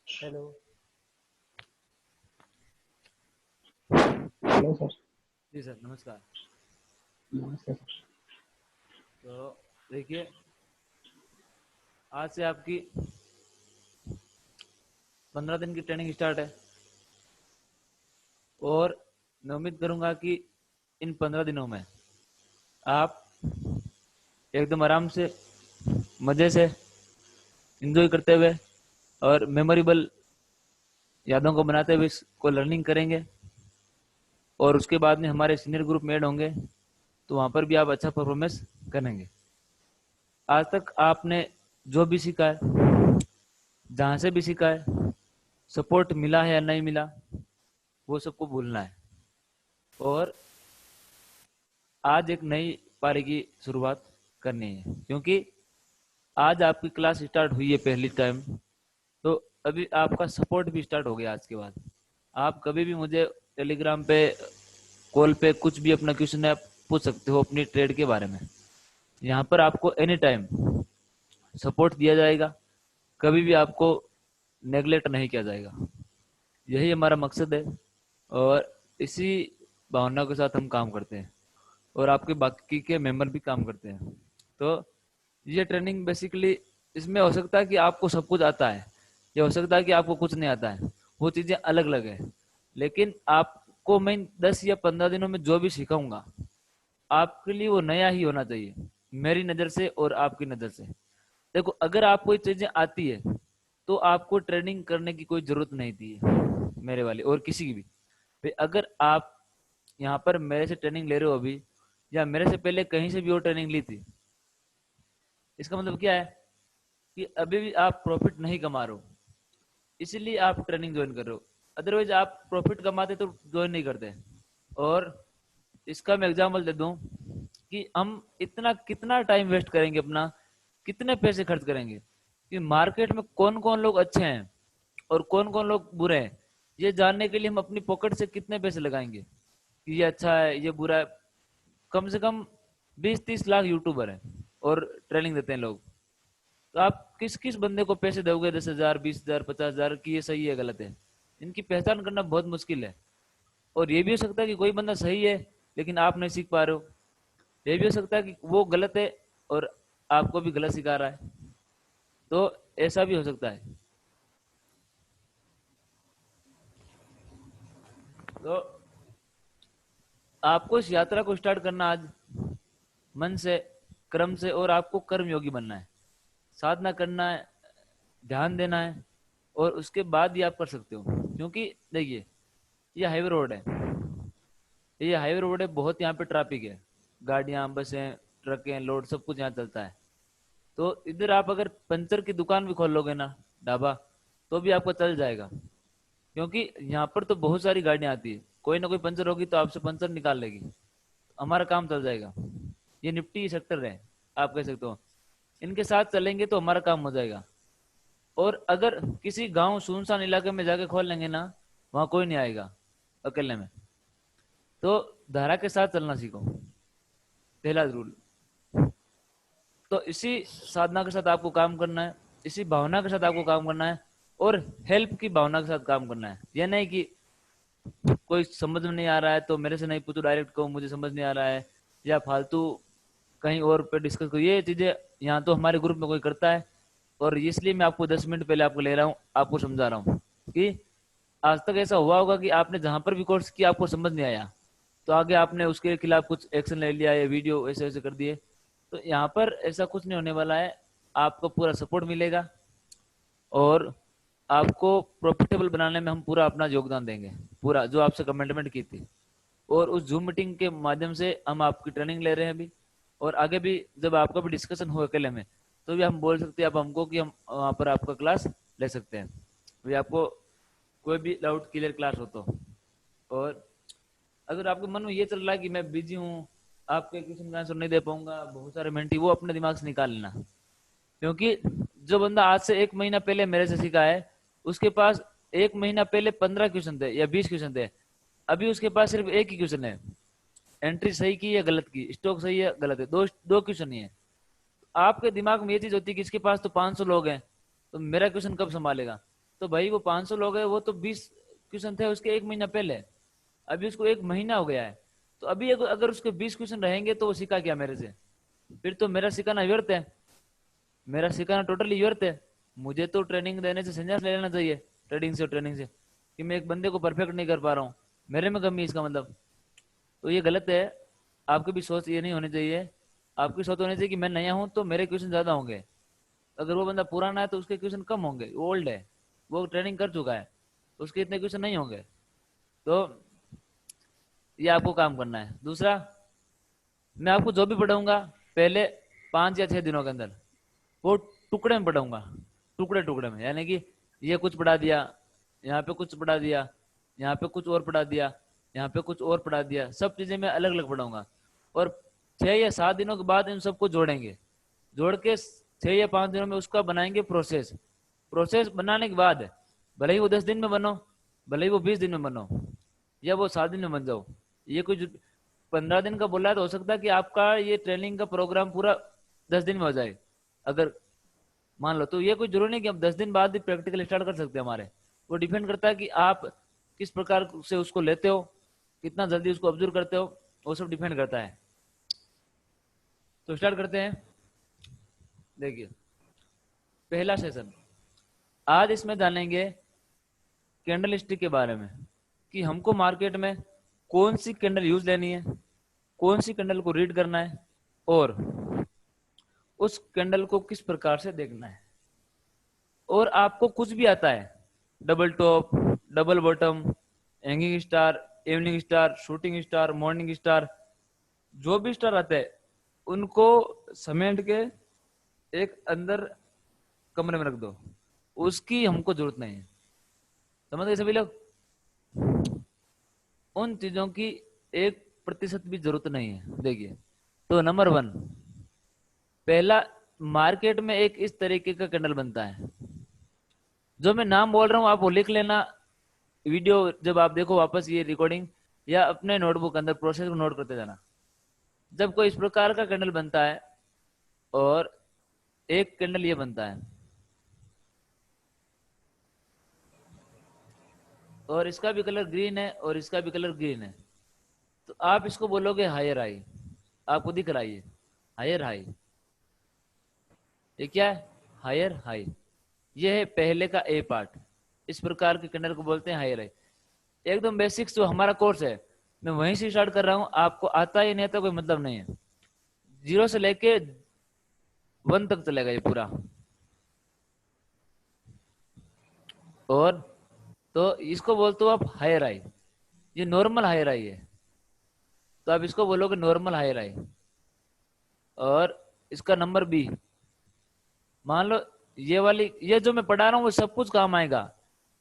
Hello. Hello sir. जी sir, नमस्कार। नमस्ते सर। तो देखिए, आज से आपकी 15 दिन की ट्रेनिंग स्टार्ट है और मैं उम्मीद करूंगा कि इन 15 दिनों में आप एकदम आराम से, मज़े से, इंजॉय करते हुए और मेमोरेबल यादों को बनाते हुए इसको लर्निंग करेंगे। और उसके बाद में हमारे सीनियर ग्रुप में ऐड होंगे, तो वहाँ पर भी आप अच्छा परफॉर्मेंस करेंगे। आज तक आपने जो भी सीखा है, जहाँ से भी सीखा है, सपोर्ट मिला है या नहीं मिला, वो सबको भूलना है। और आज एक नई पारी की शुरुआत करनी है, क्योंकि आज आपकी क्लास स्टार्ट हुई है पहली टाइम। तो अभी आपका सपोर्ट भी स्टार्ट हो गया। आज के बाद आप कभी भी मुझे टेलीग्राम पे, कॉल पे कुछ भी अपना क्वेश्चन है आप पूछ सकते हो अपनी ट्रेड के बारे में। यहाँ पर आपको एनी टाइम सपोर्ट दिया जाएगा, कभी भी आपको नेगलेक्ट नहीं किया जाएगा। यही हमारा मकसद है और इसी भावना के साथ हम काम करते हैं और आपके बाकी के मेंबर भी काम करते हैं। तो ये ट्रेनिंग बेसिकली, इसमें हो सकता है कि आपको सब कुछ आता है, या हो सकता है कि आपको कुछ नहीं आता है, वो चीज़ें अलग अलग है। लेकिन आपको मैं 10 या 15 दिनों में जो भी सिखाऊंगा, आपके लिए वो नया ही होना चाहिए, मेरी नज़र से और आपकी नज़र से। देखो, अगर आपको ये चीज़ें आती है तो आपको ट्रेनिंग करने की कोई ज़रूरत नहीं थी, मेरे वाली और किसी की भी। भाई, अगर आप यहाँ पर मेरे से ट्रेनिंग ले रहे हो अभी, या मेरे से पहले कहीं से भी और ट्रेनिंग ली थी, इसका मतलब क्या है कि अभी भी आप प्रॉफिट नहीं कमा रहे हो, इसीलिए आप ट्रेनिंग ज्वाइन कर रहे हो। अदरवाइज आप प्रॉफिट कमाते तो ज्वाइन नहीं करते। और इसका मैं एग्जांपल दे दूं कि हम इतना कितना टाइम वेस्ट करेंगे अपना, कितने पैसे खर्च करेंगे कि मार्केट में कौन कौन लोग अच्छे हैं और कौन कौन लोग बुरे हैं, ये जानने के लिए हम अपनी पॉकेट से कितने पैसे लगाएंगे कि ये अच्छा है ये बुरा है। कम से कम 20-30 लाख यूट्यूबर हैं और ट्रेनिंग देते हैं लोग। तो आप किस किस बंदे को पैसे दोगे, 10,000, 20,000, 50,000 की ये सही है गलत है, इनकी पहचान करना बहुत मुश्किल है। और ये भी हो सकता है कि कोई बंदा सही है लेकिन आप नहीं सीख पा रहे हो। ये भी हो सकता है कि वो गलत है और आपको भी गलत सिखा रहा है। तो ऐसा भी हो सकता है। तो आपको इस यात्रा को स्टार्ट करना आज मन से, क्रम से, और आपको कर्म योगी बनना है, साधना करना है, ध्यान देना है, और उसके बाद ही आप कर सकते हो। क्योंकि देखिए, ये हाईवे रोड है, ये हाईवे रोड है, बहुत यहाँ पे ट्रैफिक है, गाड़ियाँ, बसें, ट्रकें, लोड सब कुछ यहाँ चलता है। तो इधर आप अगर पंचर की दुकान भी खोल लोगे ना, ढाबा, तो भी आपको चल जाएगा। क्योंकि यहाँ पर तो बहुत सारी गाड़ियाँ आती है, कोई ना कोई पंचर होगी तो आपसे पंचर निकाल लेगी, हमारा काम चल जाएगा। ये निफ्टी सेक्टर है, आप कह सकते हो। इनके साथ चलेंगे तो हमारा काम हो जाएगा। और अगर किसी गांव सुनसान इलाके में जाके खोल लेंगे ना, वहां कोई नहीं आएगा अकेले में। तो धारा के साथ चलना सीखो, पहला रूल। तो इसी साधना के साथ आपको काम करना है, इसी भावना के साथ आपको काम करना है, और हेल्प की भावना के साथ काम करना है। यह नहीं कि कोई समझ में नहीं आ रहा है तो मेरे से नहीं पूछो, डायरेक्ट कहो मुझे समझ नहीं आ रहा है, या फालतू कहीं और पे डिस्कस करो। ये चीजें यहाँ तो हमारे ग्रुप में कोई करता है, और इसलिए मैं आपको 10 मिनट पहले आपको ले रहा हूँ, आपको समझा रहा हूँ कि आज तक ऐसा हुआ होगा कि आपने जहां पर भी कोर्स किया आपको समझ नहीं आया, तो आगे आपने उसके खिलाफ कुछ एक्शन ले लिया, या वीडियो ऐसे ऐसे कर दिए। तो यहाँ पर ऐसा कुछ नहीं होने वाला है, आपको पूरा सपोर्ट मिलेगा, और आपको प्रॉफिटेबल बनाने में हम पूरा अपना योगदान देंगे, पूरा जो आपसे कमिटमेंट की थी। और उस जूम मीटिंग के माध्यम से हम आपकी ट्रेनिंग ले रहे हैं अभी, और आगे भी जब आपका भी डिस्कशन हो अकेले में, तो भी हम बोल सकते हैं आप हमको कि हम वहाँ पर आपका क्लास ले सकते हैं, भी आपको कोई भी डाउट क्लियर क्लास हो तो। और अगर आपके मन में ये चल रहा है कि मैं बिजी हूँ, आपके क्वेश्चन का आंसर नहीं दे पाऊंगा, बहुत सारे मेंटी, वो अपने दिमाग से निकाल लेना। क्योंकि जो बंदा आज से 1 महीना पहले मेरे से सीखा है, उसके पास 1 महीना पहले 15 क्वेश्चन थे या 20 क्वेश्चन थे, अभी उसके पास सिर्फ एक ही क्वेश्चन है। एंट्री सही की या गलत की, स्टॉक सही है गलत है, दो दो क्वेश्चन ही है। आपके दिमाग में ये चीज होती है कि इसके पास तो 500 लोग हैं, तो मेरा क्वेश्चन कब संभालेगा। तो भाई वो 500 लोग हैं, वो तो 20 क्वेश्चन थे उसके 1 महीना पहले, अभी उसको 1 महीना हो गया है। तो अभी अगर उसके 20 क्वेश्चन रहेंगे तो वो सीखा क्या मेरे से? फिर तो मेरा सिखाना व्यर्थ है, मेरा सिखाना टोटली व्यर्थ है। मुझे तो ट्रेनिंग देने से संन्यास ले लेना चाहिए, ट्रेनिंग से, ट्रेनिंग से, कि मैं एक बंदे को परफेक्ट नहीं कर पा रहा हूँ, मेरे में कमी है इसका मतलब। तो ये गलत है। आपकी भी सोच ये नहीं होनी चाहिए। आपकी सोच होनी चाहिए कि मैं नया हूँ तो मेरे क्वेश्चन ज्यादा होंगे। अगर वो बंदा पुराना है तो उसके क्वेश्चन कम होंगे, वो ओल्ड है, वो ट्रेनिंग कर चुका है, उसके इतने क्वेश्चन नहीं होंगे। तो ये आपको काम करना है। दूसरा, मैं आपको जो भी पढ़ाऊंगा पहले 5 या 6 दिनों के अंदर वो टुकड़े में पढ़ाऊंगा, टुकड़े टुकड़े में, यानी कि ये कुछ पढ़ा दिया, यहाँ पे कुछ पढ़ा दिया, यहाँ पे कुछ और पढ़ा दिया, यहाँ पे कुछ और पढ़ा दिया, सब चीजें मैं अलग अलग पढ़ाऊंगा। और 6 या 7 दिनों के बाद इन सबको जोड़ेंगे, जोड़ के 6 या 5 दिनों में उसका बनाएंगे प्रोसेस। प्रोसेस बनाने के बाद भले ही वो 10 दिन में बनो, भले ही वो 20 दिन में बनो, या वो 7 दिन में बन जाओ। ये कोई 15 दिन का बोला है तो हो सकता है कि आपका ये ट्रेनिंग का प्रोग्राम पूरा 10 दिन में हो जाए, अगर मान लो। तो ये कोई जरूरी नहीं कि हम 10 दिन बाद भी प्रैक्टिकल स्टार्ट कर सकते हैं हमारे। वो डिपेंड करता है कि आप किस प्रकार से उसको लेते हो, कितना जल्दी उसको ऑब्जर्व करते हो, वो सब डिपेंड करता है। तो स्टार्ट करते हैं। देखिए, पहला सेशन आज इसमें जानेंगे कैंडल स्टिक के बारे में, कि हमको मार्केट में कौन सी कैंडल यूज लेनी है, कौन सी कैंडल को रीड करना है, और उस कैंडल को किस प्रकार से देखना है। और आपको कुछ भी आता है, double top, double bottom, hanging star, evening star, shooting star, morning star, जो भी स्टार आते हैं उनको समेट के एक अंदर कमरे में रख दो, उसकी हमको जरूरत नहीं है। समझ गए सभी लोग? उन चीजों की 1% भी जरूरत नहीं है। देखिए, तो नंबर 1, पहला, मार्केट में एक इस तरीके का कैंडल बनता है, जो मैं नाम बोल रहा हूँ आप वो लिख लेना। वीडियो जब आप देखो वापस ये रिकॉर्डिंग, या अपने नोटबुक अंदर प्रोसेस को नोट करते जाना। जब कोई इस प्रकार का कैंडल बनता है और एक कैंडल ये बनता है, और इसका भी कलर ग्रीन है और इसका भी कलर ग्रीन है, तो आप इसको बोलोगे हायर हाई। आपको दिख रहा है ये हायर हाई, ये क्या है? Higher high. ये है पहले का ए पार्ट। इस प्रकार के कैंडल को बोलते हैं हायर हाई। एकदम बेसिक्स जो हमारा कोर्स है, मैं वहीं से स्टार्ट कर रहा हूँ। आपको आता है नहीं आता कोई मतलब नहीं है, 0 से लेके 1 तक चलेगा ये पूरा। और तो इसको बोलते हो आप हायर आई, ये नॉर्मल हायर आई है, तो आप इसको बोलोगे नॉर्मल हायर आई। और इसका नंबर बी, मान लो ये वाली, ये जो मैं पढ़ा रहा हूँ वो सब कुछ काम आएगा।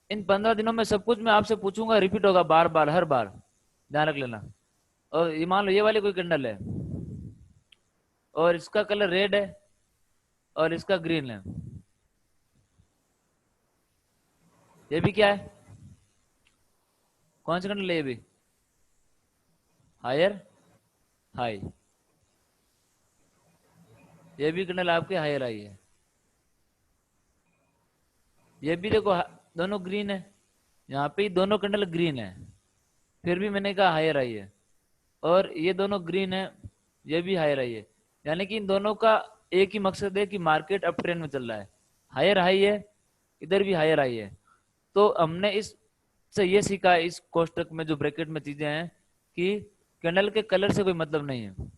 इन 15 दिनों में सब कुछ मैं आपसे पूछूंगा, रिपीट होगा बार बार, हर बार, ध्यान रख लेना। और ये मान लो ये वाली कोई कैंडल है और इसका कलर रेड है और इसका ग्रीन है, ये भी क्या है? कौन सी कैंडल है? ये भी हायर हाई, ये भी कैंडल आपके हायर आई है। ये भी देखो दोनों ग्रीन है, यहाँ पे दोनों कैंडल ग्रीन है, फिर भी मैंने कहा हायर आई है। और ये दोनों ग्रीन है, ये भी हायर आई है। यानी कि इन दोनों का एक ही मकसद है कि मार्केट अप ट्रेंड में चल रहा है, हायर हाई है, इधर भी हायर आई है। तो हमने इस से ये सीखा इस कोष्टक में जो ब्रैकेट में चीजें हैं, कि कैंडल के कलर से कोई मतलब नहीं है।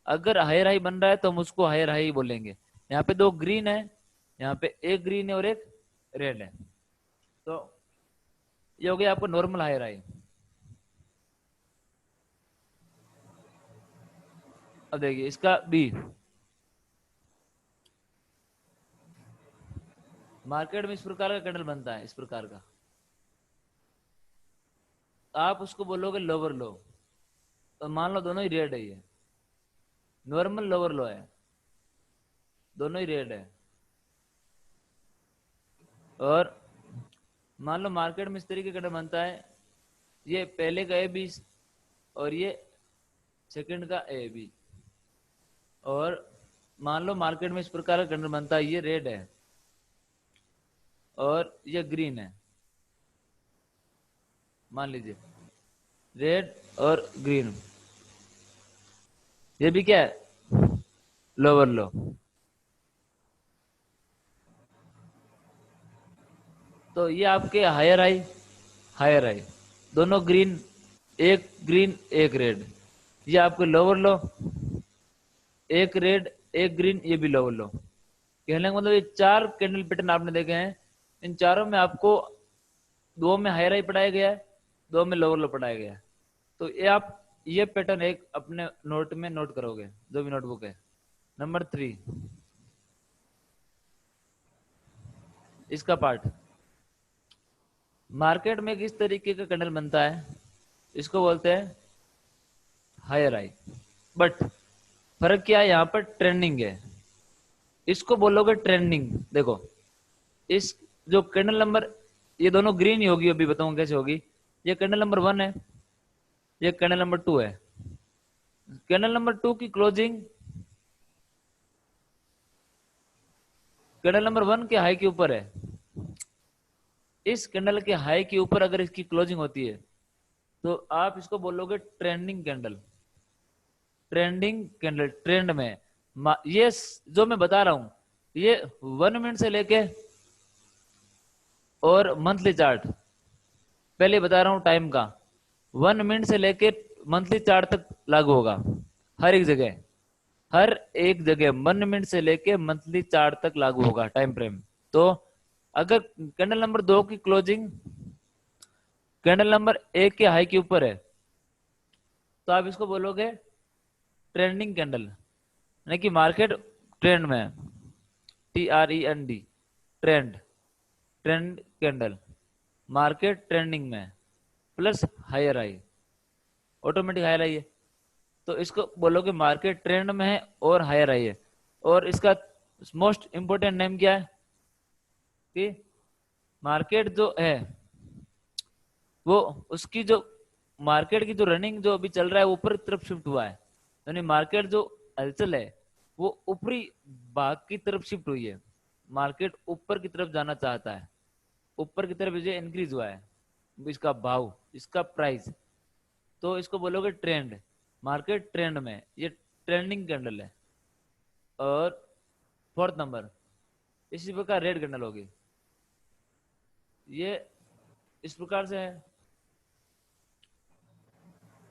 अगर हायर हाई बन रहा है तो हम उसको हायर हाई बोलेंगे। यहाँ पे 2 ग्रीन है, यहाँ पे एक ग्रीन है और एक रेड है, तो ये हो गया आपको नॉर्मल हायर हाई। अब देखिए इसका बी, मार्केट में इस प्रकार का कैंडल बनता है, इस प्रकार का, आप उसको बोलोगे लोअर लो। तो मान लो दोनों ही रेड है, ये नॉर्मल लोअर लो है, दोनों ही रेड है। और मान लो मार्केट में इस तरीके का कैंडल बनता है, ये पहले का ए बी और ये सेकंड का ए बी। और मान लो मार्केट में इस प्रकार का कैंडल बनता है, ये रेड है और ये ग्रीन है, मान लीजिए रेड और ग्रीन, ये भी क्या है, लोअर लो। तो ये आपके हायर हाई, हायर हाई, दोनों ग्रीन, एक रेड। ये आपके लोअर लो, एक रेड एक ग्रीन, ये भी लोअर लो। कहने का मतलब ये 4 कैंडल पैटर्न आपने देखे हैं, इन चारों में आपको 2 में हायर हाई पढ़ाया गया है, 2 में लोअर लो पढ़ाया गया है। तो ये आप ये पैटर्न एक अपने नोट में नोट करोगे, जो भी नोटबुक है। नंबर 3 इसका पार्ट, मार्केट में किस तरीके का कैंडल बनता है, इसको बोलते हैं हायर हाई। बट फर्क क्या है, यहाँ पर ट्रेंडिंग है, इसको बोलोगे ट्रेंडिंग। देखो इस जो कैंडल नंबर, ये दोनों ग्रीन ही होगी, अभी बताऊंगा कैसे होगी। ये कैंडल नंबर 1 है, ये कैंडल नंबर 2 है। कैंडल नंबर 2 की क्लोजिंग कैंडल नंबर 1 के हाई के ऊपर है। इस कैंडल के हाई के ऊपर अगर इसकी क्लोजिंग होती है तो आप इसको बोलोगे trending candle. Trending candle, trend में ये जो मैं बता रहा हूं, ये 1 मिनट से लेके और मंथली चार्ट, पहले बता रहा हूं टाइम का, 1 मिनट से लेके मंथली चार्ट तक लागू होगा। हर एक जगह, हर एक जगह 1 मिनट से लेके मंथली चार्ट तक लागू होगा टाइम फ्रेम। तो अगर कैंडल नंबर 2 की क्लोजिंग कैंडल नंबर 1 के हाई के ऊपर है तो आप इसको बोलोगे ट्रेंडिंग कैंडल, यानी कि मार्केट ट्रेंड में है। TREND, trend, trend candle, market trending में plus higher high, automatic higher high है। तो इसको बोलोगे मार्केट ट्रेंड में है और हायर हाई है। और इसका मोस्ट इंपोर्टेंट नेम क्या है कि मार्केट जो है वो उसकी जो मार्केट की जो रनिंग जो अभी चल रहा है वो ऊपर की तरफ शिफ्ट हुआ है, यानी मार्केट जो हलचल है वो ऊपरी भाग की तरफ शिफ्ट हुई है। मार्केट ऊपर की तरफ जाना चाहता है, ऊपर की तरफ ये इंक्रीज हुआ है इसका भाव, इसका प्राइस। तो इसको बोलोगे ट्रेंड, मार्केट ट्रेंड में, ये ट्रेंडिंग कैंडल है। और 4th नंबर इसी प्रकार रेड कैंडल होगी, ये इस प्रकार से है।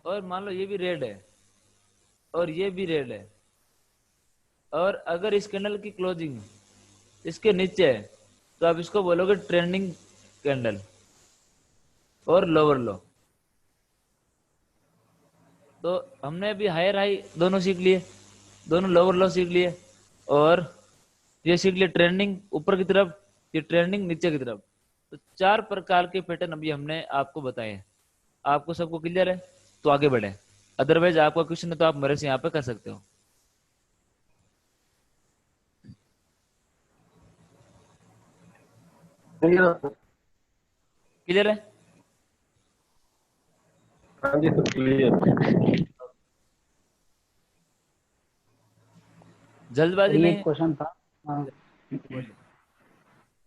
और मान लो ये भी रेड है और ये भी रेड है, और अगर इस कैंडल की क्लोजिंग इसके नीचे है तो आप इसको बोलोगे ट्रेंडिंग कैंडल और लोअर लो। तो हमने अभी हायर हाई दोनों सीख लिए, दोनों लोअर लो सीख लिए, और ये सीख लिए ट्रेंडिंग ऊपर की तरफ, ये ट्रेंडिंग नीचे की तरफ। तो 4 प्रकार के पैटर्न अभी हमने आपको बताए हैं। आपको सबको क्लियर है तो आगे बढ़े, अदरवाइज आपका क्वेश्चन है तो आप मेरे से यहाँ पे कर सकते हो। क्लियर है? हाँ जी सर, क्लियर। जल्दबाजी सर ये नहीं एक है, क्वेश्चन था। हाँ, बोलिए।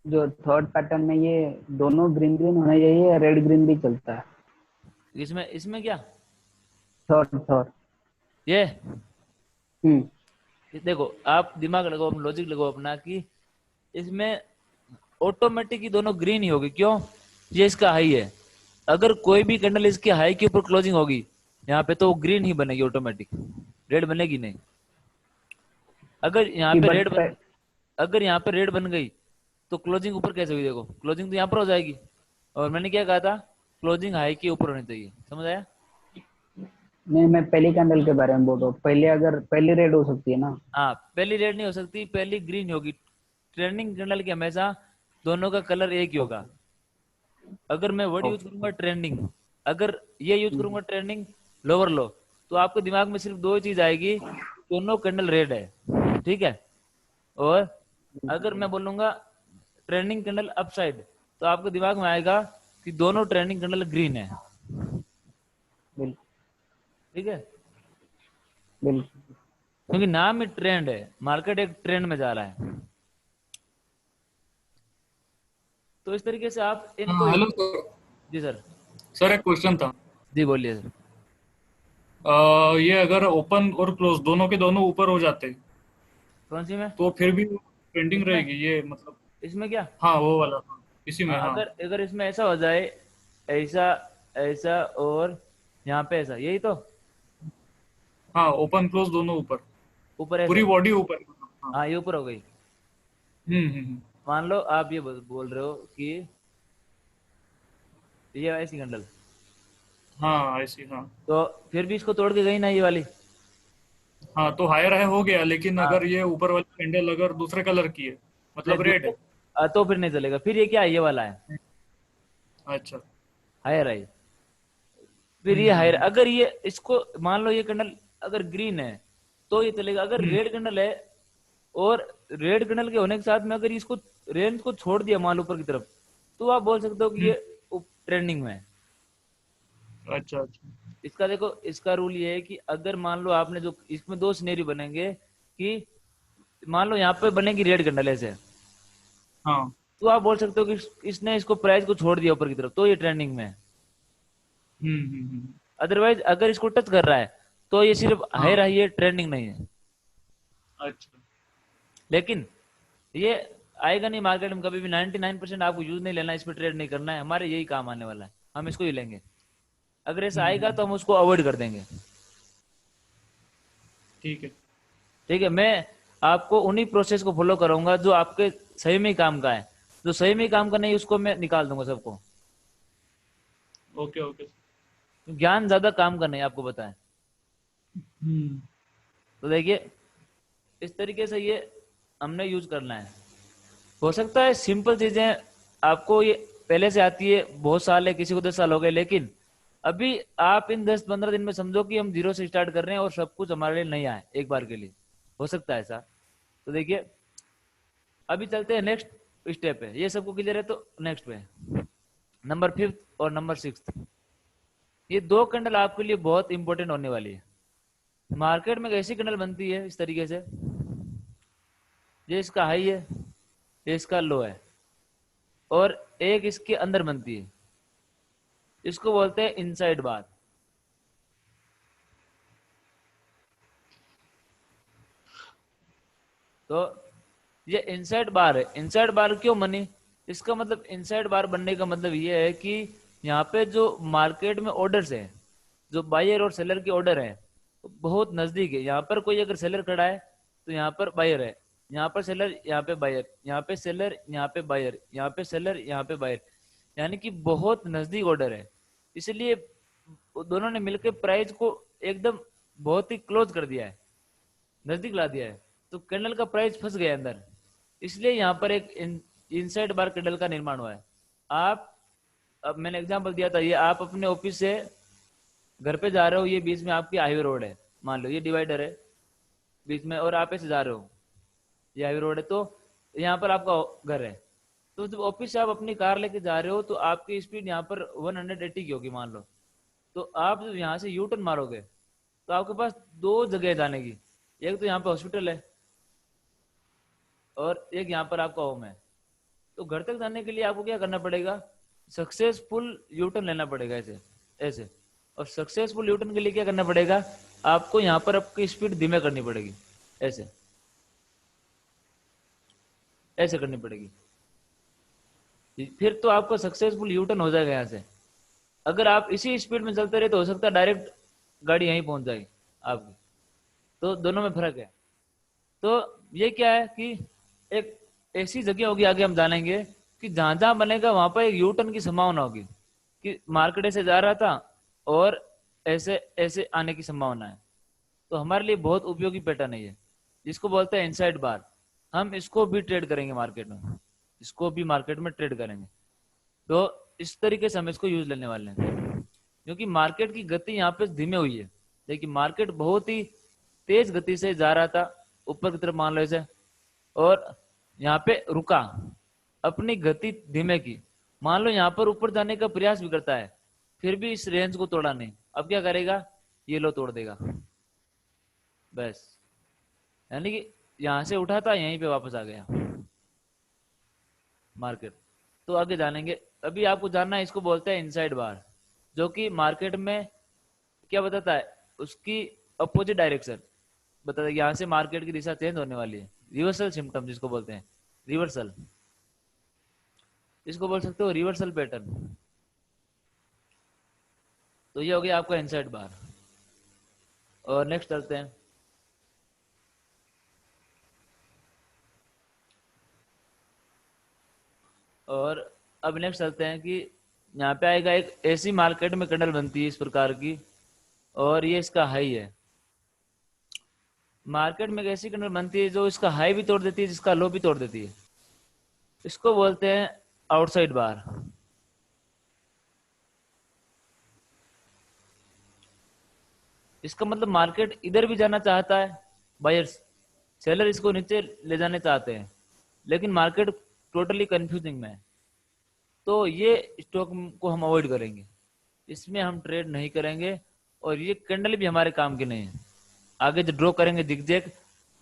जो थर्ड पैटर्न में ये दोनों ग्रीन ग्रीन होना चाहिए या रेड ग्रीन भी चलता है? इसमें इसमें क्या, थर्ड थर्ड। ये हम्म। देखो आप दिमाग लगाओ, लॉजिक लगाओ अपना कि इसमें ऑटोमेटिक ही दोनों ग्रीन ही होगी। क्यों? ये इसका हाई है, अगर कोई भी कैंडल इसके हाई के ऊपर क्लोजिंग होगी यहाँ पे तो वो ग्रीन ही बनेगी ऑटोमेटिक, रेड बनेगी नहीं। अगर यहाँ कि पे बट रेड बन अगर यहाँ पे रेड बन गई तो क्लोजिंग ऊपर कैसे हुई, देखो क्लोजिंग तो यहाँ पर हो जाएगी। और मैंने क्या कहा था, क्लोजिंग हाई के ऊपर होनी चाहिए, समझ आया? नहीं, मैं पहली कैंडल के बारे में बोल रहा हूँ। पहले अगर पहली रेड हो सकती है ना? हाँ, पहली रेड नहीं हो सकती, पहली ग्रीन होगी। ट्रेंडिंग कैंडल की हमेशा दोनों का कलर एक ही होगा। ओके। अगर मैं वर्ड यूज ओके। करूंगा ट्रेंडिंग, अगर ये यूज करूंगा ट्रेंडिंग लोअर लो, तो आपके दिमाग में सिर्फ 2 चीज आएगी, दोनों कैंडल रेड है, ठीक है। और अगर मैं बोलूंगा ट्रेंडिंग कैंडल अपसाइड तो आपके दिमाग में आएगा कि दोनों ट्रेंडिंग कैंडल ग्रीन है, बिल्कुल ठीक है। बिल्कुल। क्योंकि नाम ही ट्रेंड है, मार्केट एक ट्रेंड में जा रहा है। तो इस तरीके से आप इनको हाँ, हेलो सर। जी सर। सर एक क्वेश्चन था। जी बोलिए सर। ये अगर ओपन और क्लोज दोनों के दोनों ऊपर हो जाते कौन सी में? तो फिर भी ट्रेंडिंग इसमें? रहेगी ये, मतलब? इसमें क्या? हाँ, वो वाला, हाँ, इसी में, हाँ, हाँ। अगर अगर इसमें ऐसा हो जाए, ऐसा, ऐसा और यहाँ पे ऐसा, यही तो। हाँ, ओपन क्लोज दोनों ऊपर, ऊपर पूरी ऐसे। बॉडी ऊपर, हाँ। हाँ, ये ऊपर हो गई। हम्म। मान लो आप ये बोल रहे हो कि ये ऐसी कैंडल, हाँ, ऐसी, हाँ। तो फिर भी इसको तोड़ के गई ना ये वाली। हाँ, तो हायर हाई हो गया, लेकिन अगर हाँ, ये ऊपर वाली कैंडल अगर दूसरे कलर की है, मतलब रेड दूसरे, है। तो फिर नहीं चलेगा। फिर ये क्या है, ये वाला है अच्छा। हायर आई। फिर ये हायर, हम्म। अगर ये इसको मान लो ये कैंडल अगर ग्रीन है तो ये चलेगा। अगर हम्म। रेड कैंडल है और रेड कैंडल के होने के साथ में अगर इसको रेंज को छोड़ दिया मान लो ऊपर की तरफ, तो आप बोल सकते हो कि हम्म। ये ट्रेंडिंग में है। अच्छा, अच्छा। इसका देखो, इसका रूल ये है कि अगर मान लो आपने जो इसमें दो सिनेरियो बनेंगे कि मान लो यहाँ पे बनेगी रेड कैंडल ऐसे, हाँ। तो आप बोल सकते हो कि इसने इसको प्राइस को छोड़ दिया ऊपर की तरफ तो ये ट्रेंडिंग में है। हम्म। अदरवाइज अगर इसको टच कर रहा है तो ये सिर्फ हाँ। हायर है, ये ट्रेंडिंग नहीं है। अच्छा। लेकिन ये आएगा नहीं मार्केट में कभी भी। 99% आपको यूज नहीं लेना, इस पर ट्रेड नहीं करना है, हमारे यही काम आने वाला है, हम इसको ही लेंगे। अगर ऐसा आएगा हम्म। तो हम उसको अवॉइड कर देंगे। ठीक है। ठीक है, मैं आपको उन्हीं प्रोसेस को फॉलो करूंगा जो आपके सही में ही काम का है। जो सही में ही काम का नहीं उसको मैं निकाल दूंगा सबको। Okay, okay. ज्ञान ज्यादा काम का नहीं, आपको बताएं। हम्म। तो देखिए, इस तरीके से ये हमने यूज करना है। हो सकता है सिंपल चीजें आपको ये पहले से आती है, बहुत साल है, किसी को 10 साल हो गए, लेकिन अभी आप इन 10-15 दिन में समझो कि हम जीरो से स्टार्ट कर रहे हैं और सब कुछ हमारे लिए नया है एक बार के लिए। हो सकता है ऐसा। तो देखिए, अभी चलते हैं नेक्स्ट स्टेप पे। ये सबको क्लियर है तो नेक्स्ट पे नंबर 5 और नंबर 6। ये दो कैंडल आपके लिए बहुत इंपॉर्टेंट होने वाली है। मार्केट में एक ऐसी कैंडल बनती है इस तरीके से, ये इसका हाई है, ये इसका लो है, और एक इसके अंदर बनती है, इसको बोलते हैं इनसाइड बार। तो ये इनसाइड बार है। इनसाइड बार क्यों बनी? इसका मतलब इनसाइड बार बनने का मतलब ये है कि यहाँ पे जो मार्केट में ऑर्डर्स है, जो बायर और सेलर के ऑर्डर है, बहुत नजदीक है। यहाँ पर कोई अगर सेलर खड़ा है तो यहाँ पर बायर है, यहाँ पर सेलर, यहाँ पे बायर, यहाँ पे सेलर, यहाँ पे बायर, यहाँ पे सेलर, यहाँ पे बायर, यानी कि बहुत नजदीक ऑर्डर है। इसलिए दोनों ने मिलकर प्राइस को एकदम बहुत ही क्लोज कर दिया है, नजदीक ला दिया है। तो कैंडल का प्राइस फंस गया अंदर, इसलिए यहाँ पर एक इनसाइड बार कैंडल का निर्माण हुआ है। आप, अब मैंने एग्जांपल दिया था, ये आप अपने ऑफिस से घर पे जा रहे हो, ये बीच में आपकी हाईवे रोड है, मान लो ये डिवाइडर है बीच में, और आप ऐसे जा रहे हो, ये हाईवे रोड है, तो यहाँ पर आपका घर है। तो जब ऑफिस से आप अपनी कार लेके जा रहे हो तो आपकी स्पीड यहाँ पर 180 की होगी मान लो। तो आप जब यहाँ से यू टर्न मारोगे तो आपके पास दो जगह जाने की, एक तो यहाँ पे हॉस्पिटल है और एक यहाँ पर आपका होम है। तो घर तक जाने के लिए आपको क्या करना पड़ेगा? सक्सेसफुल यू टर्न लेना पड़ेगा ऐसे ऐसे। और सक्सेसफुल यू टर्न के लिए क्या करना पड़ेगा? आपको यहाँ पर आपकी स्पीड धीमे करनी पड़ेगी, ऐसे ऐसे करनी पड़ेगी, फिर तो आपका सक्सेसफुल यू टर्न हो जाएगा यहाँ से। अगर आप इसी स्पीड में चलते रहे तो हो सकता है डायरेक्ट गाड़ी यहीं पहुंच जाएगी आपकी। तो दोनों में फर्क है। तो ये क्या है कि एक ऐसी जगह होगी, आगे हम जानेंगे, कि जहां जहां बनेगा वहां पर एक यू टर्न की संभावना होगी, कि मार्केट ऐसे जा रहा था और ऐसे ऐसे आने की संभावना है। तो हमारे लिए बहुत उपयोगी पैटर्न है ये, जिसको बोलते हैं इनसाइड बार। हम इसको भी ट्रेड करेंगे मार्केट में, इसको भी मार्केट में ट्रेड करेंगे। तो इस तरीके से हम इसको यूज लेने वाले हैं, क्योंकि मार्केट की गति यहाँ पे धीमे हुई है। देखिए, मार्केट बहुत ही तेज गति से जा रहा था ऊपर की तरफ मान लो ऐसे, और यहाँ पे रुका, अपनी गति धीमे की। मान लो यहाँ पर ऊपर जाने का प्रयास भी करता है, फिर भी इस रेंज को तोड़ा नहीं। अब क्या करेगा? ये लो तोड़ देगा बस। यानी कि यहाँ से उठा था, यहीं पे वापस आ गया मार्केट। तो आगे जानेंगे। अभी आपको जानना है, इसको बोलते हैं इनसाइड बार, जो कि मार्केट में क्या बताता है, उसकी अपोजिट डायरेक्शन बताता है। यहाँ से मार्केट की दिशा चेंज होने वाली है। रिवर्सल सिम्टम जिसको बोलते हैं, रिवर्सल, इसको बोल सकते हो रिवर्सल पैटर्न। तो ये हो गया आपका इनसाइड बार। और नेक्स्ट चलते हैं। और अब नेक्स्ट चलते हैं कि यहाँ पे आएगा एक ऐसी मार्केट में कैंडल बनती है इस प्रकार की, और ये इसका हाई है। मार्केट में एक ऐसी कैंडल बनती है जो इसका हाई भी तोड़ देती है, जिसका लो भी तोड़ देती है। इसको बोलते हैं आउटसाइड बार। इसका मतलब मार्केट इधर भी जाना चाहता है, बायर्स सेलर इसको नीचे ले जाने चाहते हैं, लेकिन मार्केट टोटली कंफ्यूजिंग में है। तो ये स्टॉक को हम अवॉइड करेंगे, इसमें हम ट्रेड नहीं करेंगे, और ये कैंडल भी हमारे काम की नहीं है। आगे जो ड्रॉ करेंगे जिगजैग,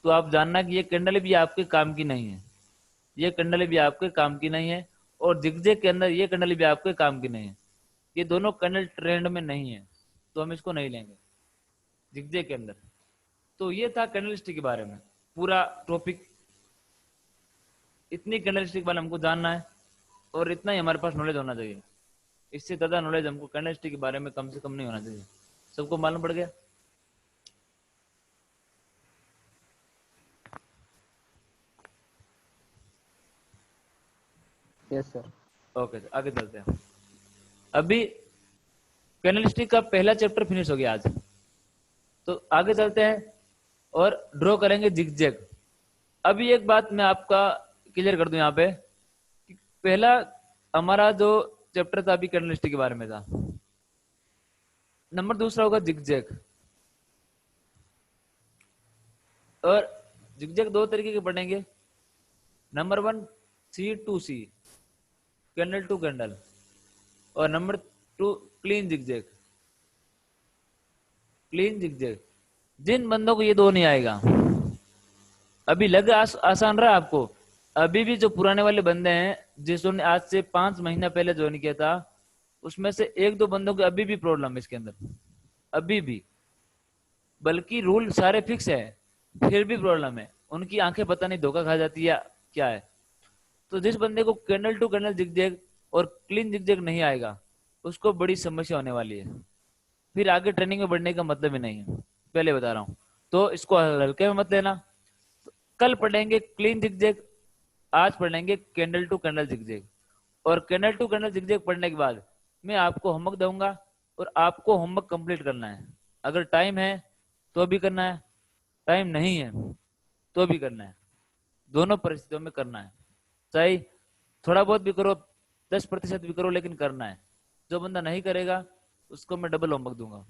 तो आप जानना कि ये कैंडल भी आपके काम की नहीं है, ये कैंडल भी आपके काम की नहीं है, और जिगजैग के अंदर ये कैंडल भी आपके काम की नहीं है। ये दोनों कैंडल ट्रेंड में नहीं है, तो हम इसको नहीं लेंगे जिगजैग के अंदर। तो ये था कैंडलस्टिक के बारे में पूरा टॉपिक। इतनी कैंडलस्टिक वाले हमको जानना है, और इतना ही हमारे पास नॉलेज होना चाहिए। इससे ज्यादा नॉलेज हमको कैंडलस्टिक के बारे में कम से कम नहीं होना चाहिए। सबको मालूम पड़ गया? Yes sir. ओके, आगे चलते हैं। अभी कैंडलस्टिक का पहला चैप्टर फिनिश हो गया आज, तो आगे चलते हैं और ड्रॉ करेंगे जिगजैग। अभी एक बात मैं आपका क्लियर कर दूं यहाँ पे कि पहला हमारा जो चैप्टर था अभी कैंडलस्टिक के बारे में था, नंबर दूसरा होगा जिगजैग। और जिगजैग दो तरीके के पढ़ेंगे। Number 1 C to C, candle to candle, और number 2 clean zigzag. Clean zigzag, जिन बंदों को ये दो नहीं आएगा, अभी लग आसान रहा आपको, अभी भी जो पुराने वाले बंदे हैं जिन्होंने आज से 5 महीना पहले ज्वाइन किया था, उसमें से एक दो बंदों को अभी भी प्रॉब्लम है इसके अंदर, अभी भी। बल्कि रूल सारे फिक्स है, फिर भी प्रॉब्लम है। उनकी आंखें पता नहीं धोखा खा जाती है क्या है। तो जिस बंदे को कैंडल टू कैंडल जिगजैग और क्लीन जिगजैग नहीं आएगा, उसको बड़ी समस्या होने वाली है। फिर आगे ट्रेनिंग में बढ़ने का मतलब ही नहीं है, पहले बता रहा हूं। तो इसको हल्के में मत लेना। कल पढ़ेंगे क्लीन जिगजैग, आज पढ़ेंगे कैंडल टू कैंडल जिगजैग। और कैंडल टू कैंडल जिगजैग पढ़ने के बाद मैं आपको होमवर्क दूंगा, और आपको होमवर्क कंप्लीट करना है। अगर टाइम है तो भी करना है, टाइम नहीं है तो भी करना है, दोनों परिस्थितियों में करना है। चाहे थोड़ा बहुत भी करो, 10% भी करो, लेकिन करना है। जो बंदा नहीं करेगा उसको मैं डबल होमवर्क दूंगा।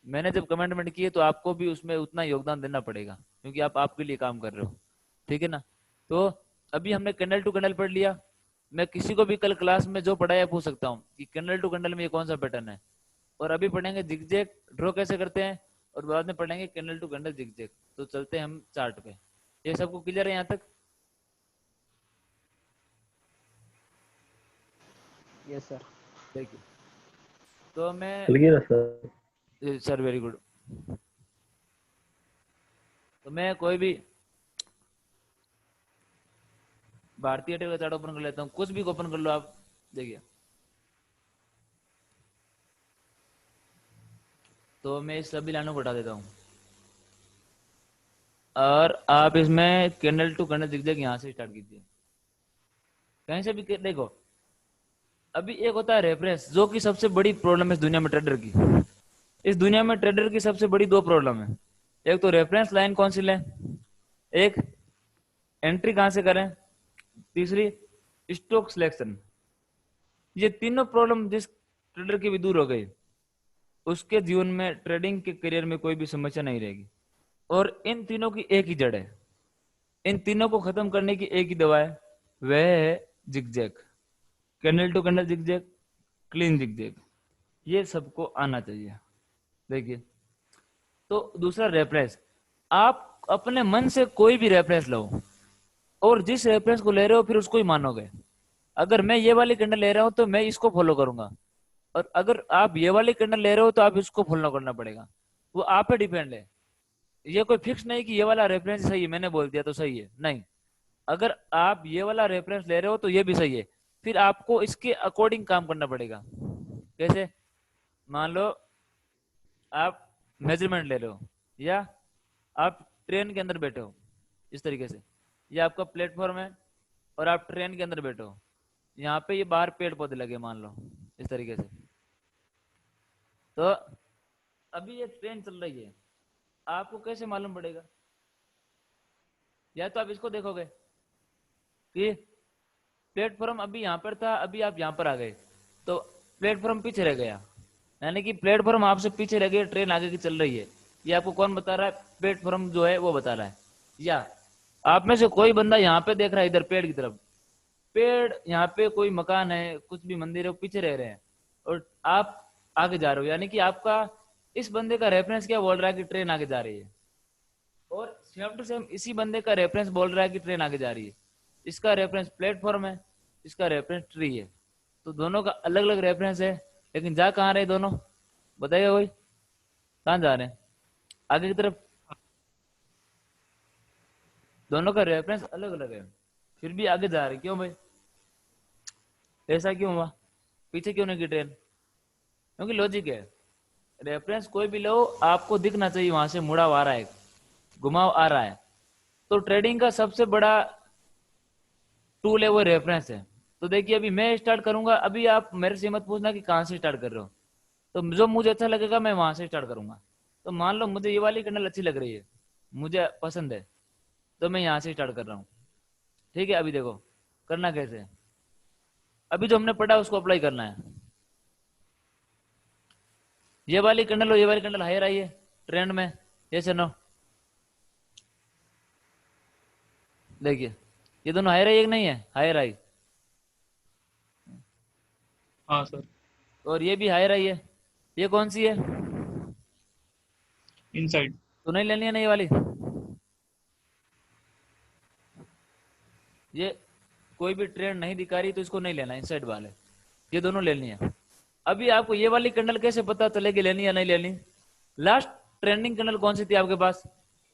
मैंने जब कमेंटमेंट किए तो आपको भी उसमें उतना योगदान देना पड़ेगा, क्योंकि आप आपके लिए काम कर रहे हो, ठीक है ना। तो अभी हमने कैंडल टू कैंडल पढ़ लिया। मैं किसी को भी कल क्लास में जो पढ़ाया पूछ सकता हूँ कि कैंडल टू कैंडल में ये कौन सा पैटर्न है। और अभी पढ़ेंगे जिगजैग ड्रॉ कैसे करते हैं, और बाद में पढ़ेंगे कैंडल टू कैंडल जिगजैग। तो चलते हैं हम चार्ट पे। ये सबको क्लियर है यहाँ तक? Yes sir. देखिए, तो मैं क्लियर है सर। Sir very good. तो मैं कोई भी भारतीय एयरटेल का चार्ट ओपन कर लेता हूँ, कुछ भी ओपन कर लो आप। देखिए, तो मैं इस सभी लाइनों को हटा देता हूँ, और आप इसमें कैंडल टू कैंडल जिगजैग यहाँ से स्टार्ट कीजिए, कहीं से भी देखो। अभी एक होता है रेफरेंस, जो कि सबसे बड़ी प्रॉब्लम है इस दुनिया में ट्रेडर की। इस दुनिया में ट्रेडर की सबसे बड़ी दो प्रॉब्लम है। एक तो रेफरेंस लाइन कौन सी लें, एक एंट्री कहां से करें, तीसरी स्टॉक सिलेक्शन। ये तीनों प्रॉब्लम जिस ट्रेडर की भी दूर हो गई, उसके जीवन में ट्रेडिंग के करियर में कोई भी समस्या नहीं रहेगी। और इन तीनों की एक ही जड़ है, इन तीनों को खत्म करने की एक ही दवा है, वह है zigzag. Candle to candle zigzag, clean zigzag, ये सबको आना चाहिए। देखिए, तो दूसरा रेफरेंस, आप अपने मन से कोई भी रेफरेंस लो, और जिस रेफरेंस को ले रहे हो फिर उसको ही मानोगे। अगर मैं ये वाली कैंडल ले रहा हूँ तो मैं इसको फॉलो करूंगा, और अगर आप ये वाली कैंडल ले रहे हो तो आप इसको फॉलो करना पड़ेगा। वो आप पे डिपेंड है। ये कोई फिक्स नहीं कि ये वाला रेफरेंस सही है, मैंने बोल दिया तो सही है, नहीं। अगर आप ये वाला रेफरेंस ले रहे हो तो ये भी सही है, फिर आपको इसके अकॉर्डिंग काम करना पड़ेगा। कैसे? मान लो आप मेजरमेंट ले रहे हो, या आप ट्रेन के अंदर बैठे हो इस तरीके से, ये आपका प्लेटफॉर्म है और आप ट्रेन के अंदर बैठे हो, यहाँ पे ये बाहर पेड़ पौधे लगे मान लो इस तरीके से। तो अभी ये ट्रेन चल रही है, आपको कैसे मालूम पड़ेगा? या तो आप इसको देखोगे कि प्लेटफॉर्म अभी यहाँ पर था, अभी आप यहाँ पर आ गए तो प्लेटफॉर्म पीछे रह गया, यानी कि प्लेटफॉर्म आपसे पीछे रह गया, ट्रेन आगे की चल रही है। ये आपको कौन बता रहा है? प्लेटफॉर्म जो है वो बता रहा है। या आप में से कोई बंदा यहाँ पे देख रहा है इधर पेड़ की तरफ, पेड़ यहाँ पे कोई मकान है, कुछ भी मंदिर है, पीछे रह रहे हैं, और आप आगे जा रहे हो, यानी कि आपका इस बंदे का रेफरेंस क्या बोल रहा है कि ट्रेन आगे जा रही है, और सेम टू सेम इसी बंदे का रेफरेंस बोल रहा है कि ट्रेन आगे जा रही है। इसका रेफरेंस प्लेटफॉर्म है, इसका रेफरेंस ट्री है, तो दोनों का अलग अलग रेफरेंस है, लेकिन जा कहाँ रहे दोनों? बताइए कोई, कहाँ जा रहे हैं? आगे की तरफ। दोनों का रेफरेंस अलग अलग है, फिर भी आगे जा रहे, क्यों भाई? ऐसा क्यों हुआ? पीछे क्यों नहीं की ट्रेन? क्योंकि लॉजिक है, रेफरेंस कोई भी लो आपको दिखना चाहिए वहां से मुड़ा हुआ आ रहा है, घुमाव आ रहा है। तो ट्रेडिंग का सबसे बड़ा टूल है वो रेफरेंस है। तो देखिए अभी मैं स्टार्ट करूंगा, अभी आप मेरे से मत पूछना कि कहाँ से स्टार्ट कर रहे हो, तो जो मुझे अच्छा लगेगा मैं वहां से स्टार्ट करूंगा। तो मान लो मुझे ये वाली कैंडल अच्छी लग रही है, मुझे पसंद है, तो मैं यहाँ से स्टार्ट कर रहा हूँ। ठीक है, अभी देखो करना कैसे है। अभी जो हमने पढ़ा उसको अप्लाई करना है। ये वाली कैंडल और ये वाली कैंडल हायर आई है ट्रेंड में, यस और नो? देखिए ये दोनों हायर आई है कि नहीं है? हायर आई। हाँ सर। और ये भी हायर आई है, ये कौन सी है? इनसाइड। तो नहीं लेनी है ना ये वाली? ये कोई भी ट्रेंड नहीं दिखा रही तो इसको नहीं लेना, इनसाइड वाले ये दोनों लेनी है। अभी आपको ये वाली कैंडल कैसे पता चलेगी लेनी या नहीं लेनी? लास्ट ट्रेंडिंग कैंडल कौन सी थी आपके पास?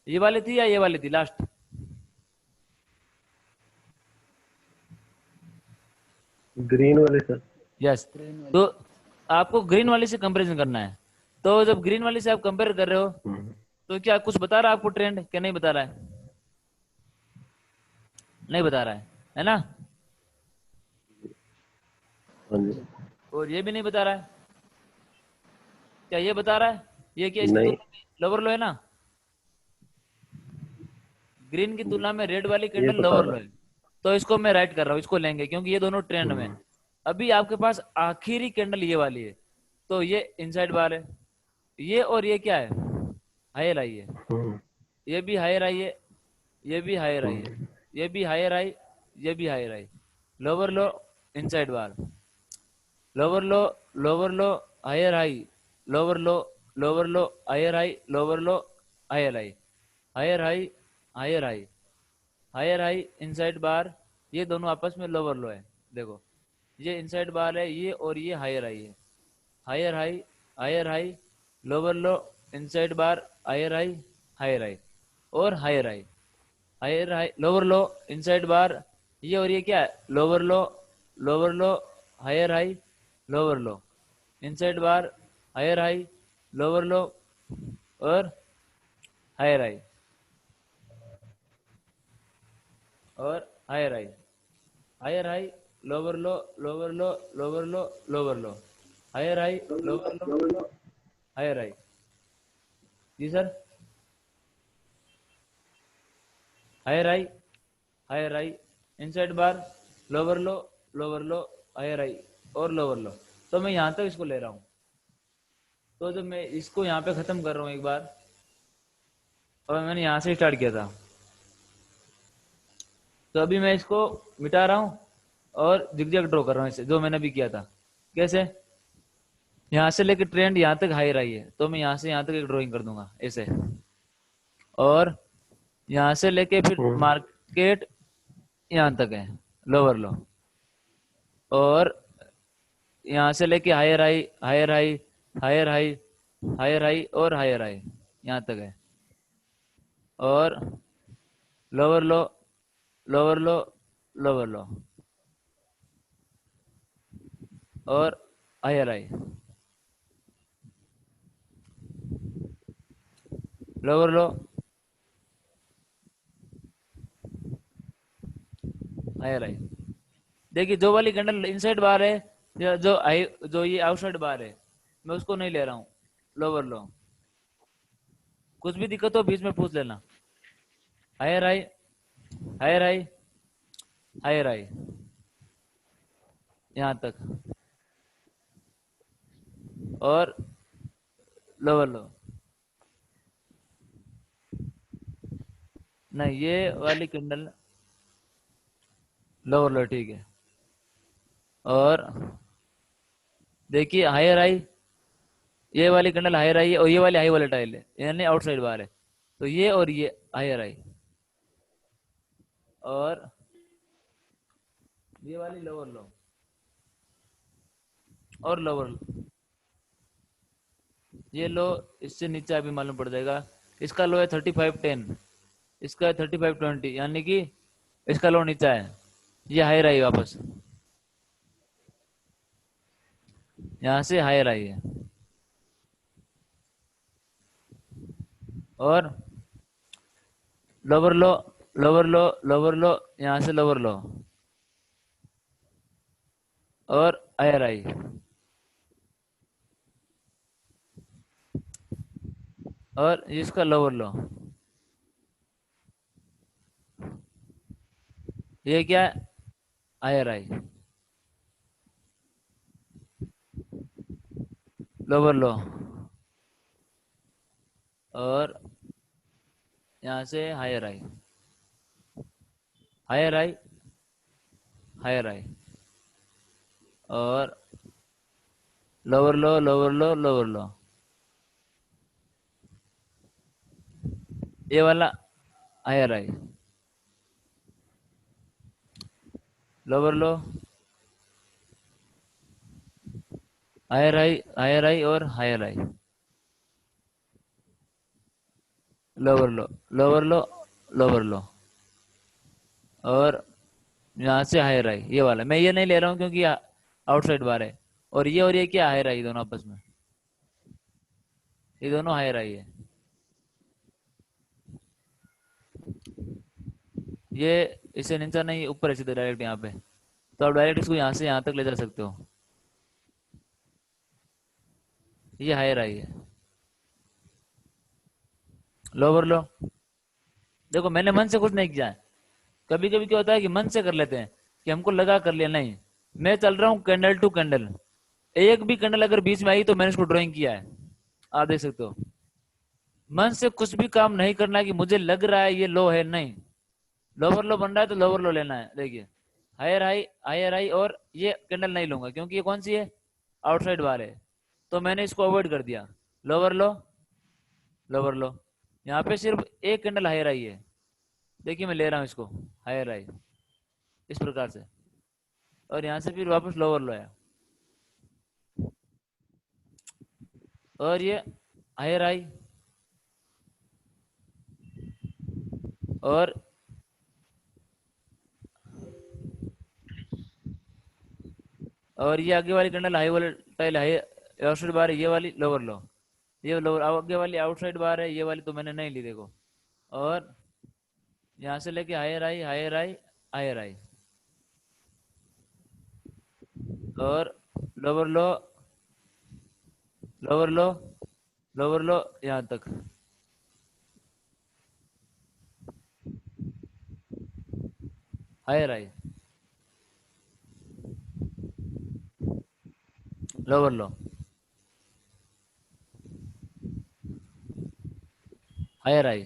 ये वाली थी या ये वाली थी लास्ट? ग्रीन वाले सर। यस। तो आपको ग्रीन वाली से कंपैरिजन करना है। तो जब ग्रीन वाली से आप कंपेयर कर रहे हो तो क्या कुछ बता रहा है आपको ट्रेंड, क्या नहीं बता रहा है? नहीं बता रहा है ना? हाँ जी। और ये भी नहीं बता रहा है, क्या ये बता रहा है? ये क्या इसकी नहीं। तुलना में लोअर लो है ना? ग्रीन की तुलना में रेड वाली ये कैंडल बता लोअर लो रहा है, तो इसको मैं राइट कर रहा हूँ, इसको लेंगे क्योंकि ये दोनों ट्रेंड में है। अभी आपके पास आखिरी कैंडल ये वाली है, तो ये इनसाइड बार है, ये और ये क्या है? हायर आई है, ये भी हायर आई है, ये भी हायर आई है, ये भी हायर आई, ये भी higher high. Lower low inside bar, lower low, lower low, higher high, lower low, lower low, higher high, lower low, higher high, higher high, higher high, higher high, inside bar, ये दोनों आपस में lower लो है। देखो ये inside बार है ये, और ये हायर हाई है, higher high, higher high, lower low, inside bar, higher high, higher high, और higher high, higher high, lower low, inside bar, ये और ये क्या है? Lower low, lower low, higher high, lower low, inside bar, higher high, lower low, और higher high, और higher high, higher high, lower low, lower low, lower low, lower low, higher high, lower low, higher high. जी sir, higher high, higher high, inside bar, lower low, lower low, higher high, और lower low. तो मैं यहाँ तक इसको ले रहा हूँ। तो जब मैं इसको यहाँ पे खत्म कर रहा हूँ एक बार, और मैंने यहाँ से स्टार्ट किया था, तो अभी मैं इसको मिटा रहा हूँ और जिगजैग ड्रॉ कर रहा हूँ इसे, जो मैंने अभी किया था। कैसे? यहाँ से लेकर ट्रेंड यहाँ तक हाई रही है, तो मैं यहाँ से यहाँ तक एक ड्रॉइंग कर दूंगा ऐसे, और यहाँ से लेके फिर मार्केट यहाँ तक है, लोअर लो, और यहाँ से लेके higher high, higher high, higher high, higher high और हायर हाई, यहाँ तक है। और lower low, lower low, lower low, और higher high, lower low, higher high. देखिए जो वाली कैंडल इनसाइड बार है, या जो हाई, जो ये आउटसाइड बार है, मैं उसको नहीं ले रहा हूँ, लोअर लो। कुछ भी दिक्कत हो बीच में पूछ लेना। Higher high, higher high, higher high, यहाँ तक, और लोअर लो। नहीं, ये वाली कैंडल लोअर लो, ठीक है। और देखिए हायर हाई, ये वाली कैंडल हायर आई है और ये वाली हाई वोलेटाइल है, यानी आउटसाइड बार है। तो ये और ये हायर आई, और ये वाली लोअर लो, और लोअर लो। ये लो, इससे नीचे अभी मालूम पड़ जाएगा। इसका लो है 3510, इसका है 3520, यानी कि इसका लो नीचा है, ये हायर आई वापस, यहाँ से हायर आई है। और lower low, lower low, lower लो, यहाँ से लोअर लो, और हायर आई, और इसका लोअर लो। ये क्या है, हायर आई, लोअर लो, और यहाँ से higher high, higher high, higher high, और lower low, lower low, lower low, ये वाला higher high, lower low, higher high, higher high, और higher high, lower low, lower low, lower low, और यहाँ से हायर आई, ये वाला मैं ये नहीं ले रहा हूँ क्योंकि आउटसाइड बार है। और ये क्या, हायर आई, दोनों आपस में, ये दोनों हायर आई है। ये इसे नीचा नहीं, ऊपर है सीधे डायरेक्ट यहाँ पे, तो आप डायरेक्ट इसको यहाँ से यहाँ तक ले जा सकते हो। ये हायर आई है, लोअर लो। देखो मैंने मन से कुछ नहीं किया है। कभी कभी क्या होता है कि मन से कर लेते हैं कि हमको लगा कर लिया, नहीं, मैं चल रहा हूँ कैंडल टू कैंडल। एक भी कैंडल अगर बीच में आई तो मैंने इसको ड्राइंग किया है, आप देख सकते हो। मन से कुछ भी काम नहीं करना है कि मुझे लग रहा है ये लो है, नहीं। लोअर लो बन रहा है तो लोअर लो लेना है। देखिए हायर हाई, हायर हाई, और ये कैंडल नहीं लूंगा क्योंकि ये कौन सी है, आउटसाइड बार है, तो मैंने इसको अवॉइड कर दिया। लोअर लो, लोअर लो, यहाँ पे सिर्फ एक कैंडल हायर आई है। देखिए मैं ले रहा हूँ इसको, हायर आई, इस प्रकार से, और यहाँ से फिर वापस लोअर लो है, और ये हायर आई, और ये आगे वाली कैंडल हाई वाली टाइल, हाई आउटसाइड बार है, ये वाली लोअर लो, ये लोअर, आगे वाली आउटसाइड बार है, ये वाली तो मैंने नहीं ली, देखो। और यहाँ से लेके higher high, higher high, higher high, और lower low, lower low, lower लो, यहाँ तक, higher high, lower low, higher high,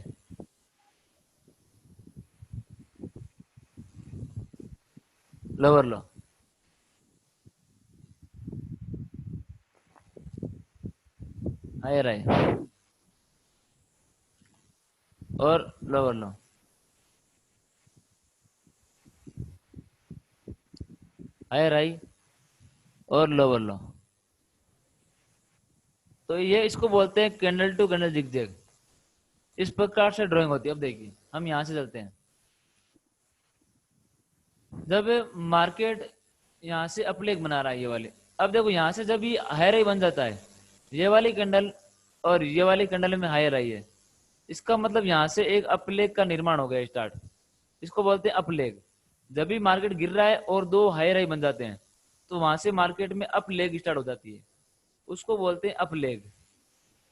lower low, higher high, और लोअर लो, हायर आई, और लोअर लो। तो ये इसको बोलते हैं कैंडल टू कैंडल जिगजैग। इस प्रकार से ड्राइंग होती है। अब देखिए हम यहां से चलते हैं। जब मार्केट यहाँ से अपलेग बना रहा है ये वाले, अब देखो यहाँ से जब ये हायर आई बन जाता है, ये वाली कैंडल और ये वाली कैंडल में हायर आई है, इसका मतलब यहाँ से एक अपलेग का निर्माण हो गया स्टार्ट। इसको बोलते हैं अपलेग। जब भी मार्केट गिर रहा है और दो हायर आई बन जाते हैं तो वहां से मार्केट में अपलेग स्टार्ट हो जाती है, उसको बोलते हैं अपलेग।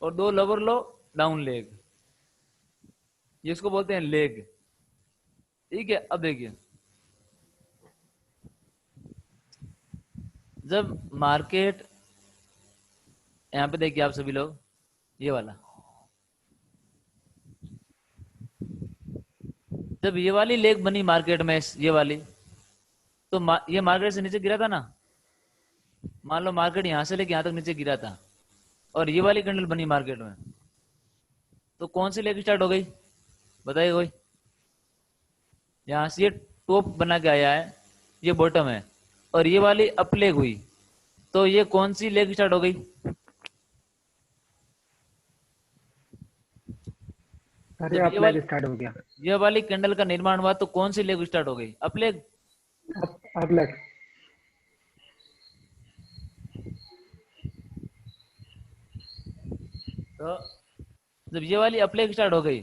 और दो लोअर लो डाउन लेग, ये इसको बोलते हैं लेग। ठीक है। अब देखिए जब मार्केट, यहां पे देखिए आप सभी लोग, ये वाला, जब ये वाली लेग बनी मार्केट में, ये वाली, तो ये मार्केट से नीचे गिरा था ना। मान लो मार्केट यहां से लेके यहां तक नीचे गिरा था और ये वाली कैंडल बनी मार्केट में, तो कौन सी लेग स्टार्ट हो गई बताइए कोई। यहां से ये टॉप बना के आया है, ये बॉटम है, और ये वाली अप लेग हुई, तो ये कौन सी लेग स्टार्ट हो गई। अरे जब अप लेग स्टार्ट हो गया। ये वाली कैंडल का निर्माण हुआ तो कौन सी लेग स्टार्ट हो गई, अप लेग। Up leg. तो जब ये वाली अप लेग स्टार्ट हो गई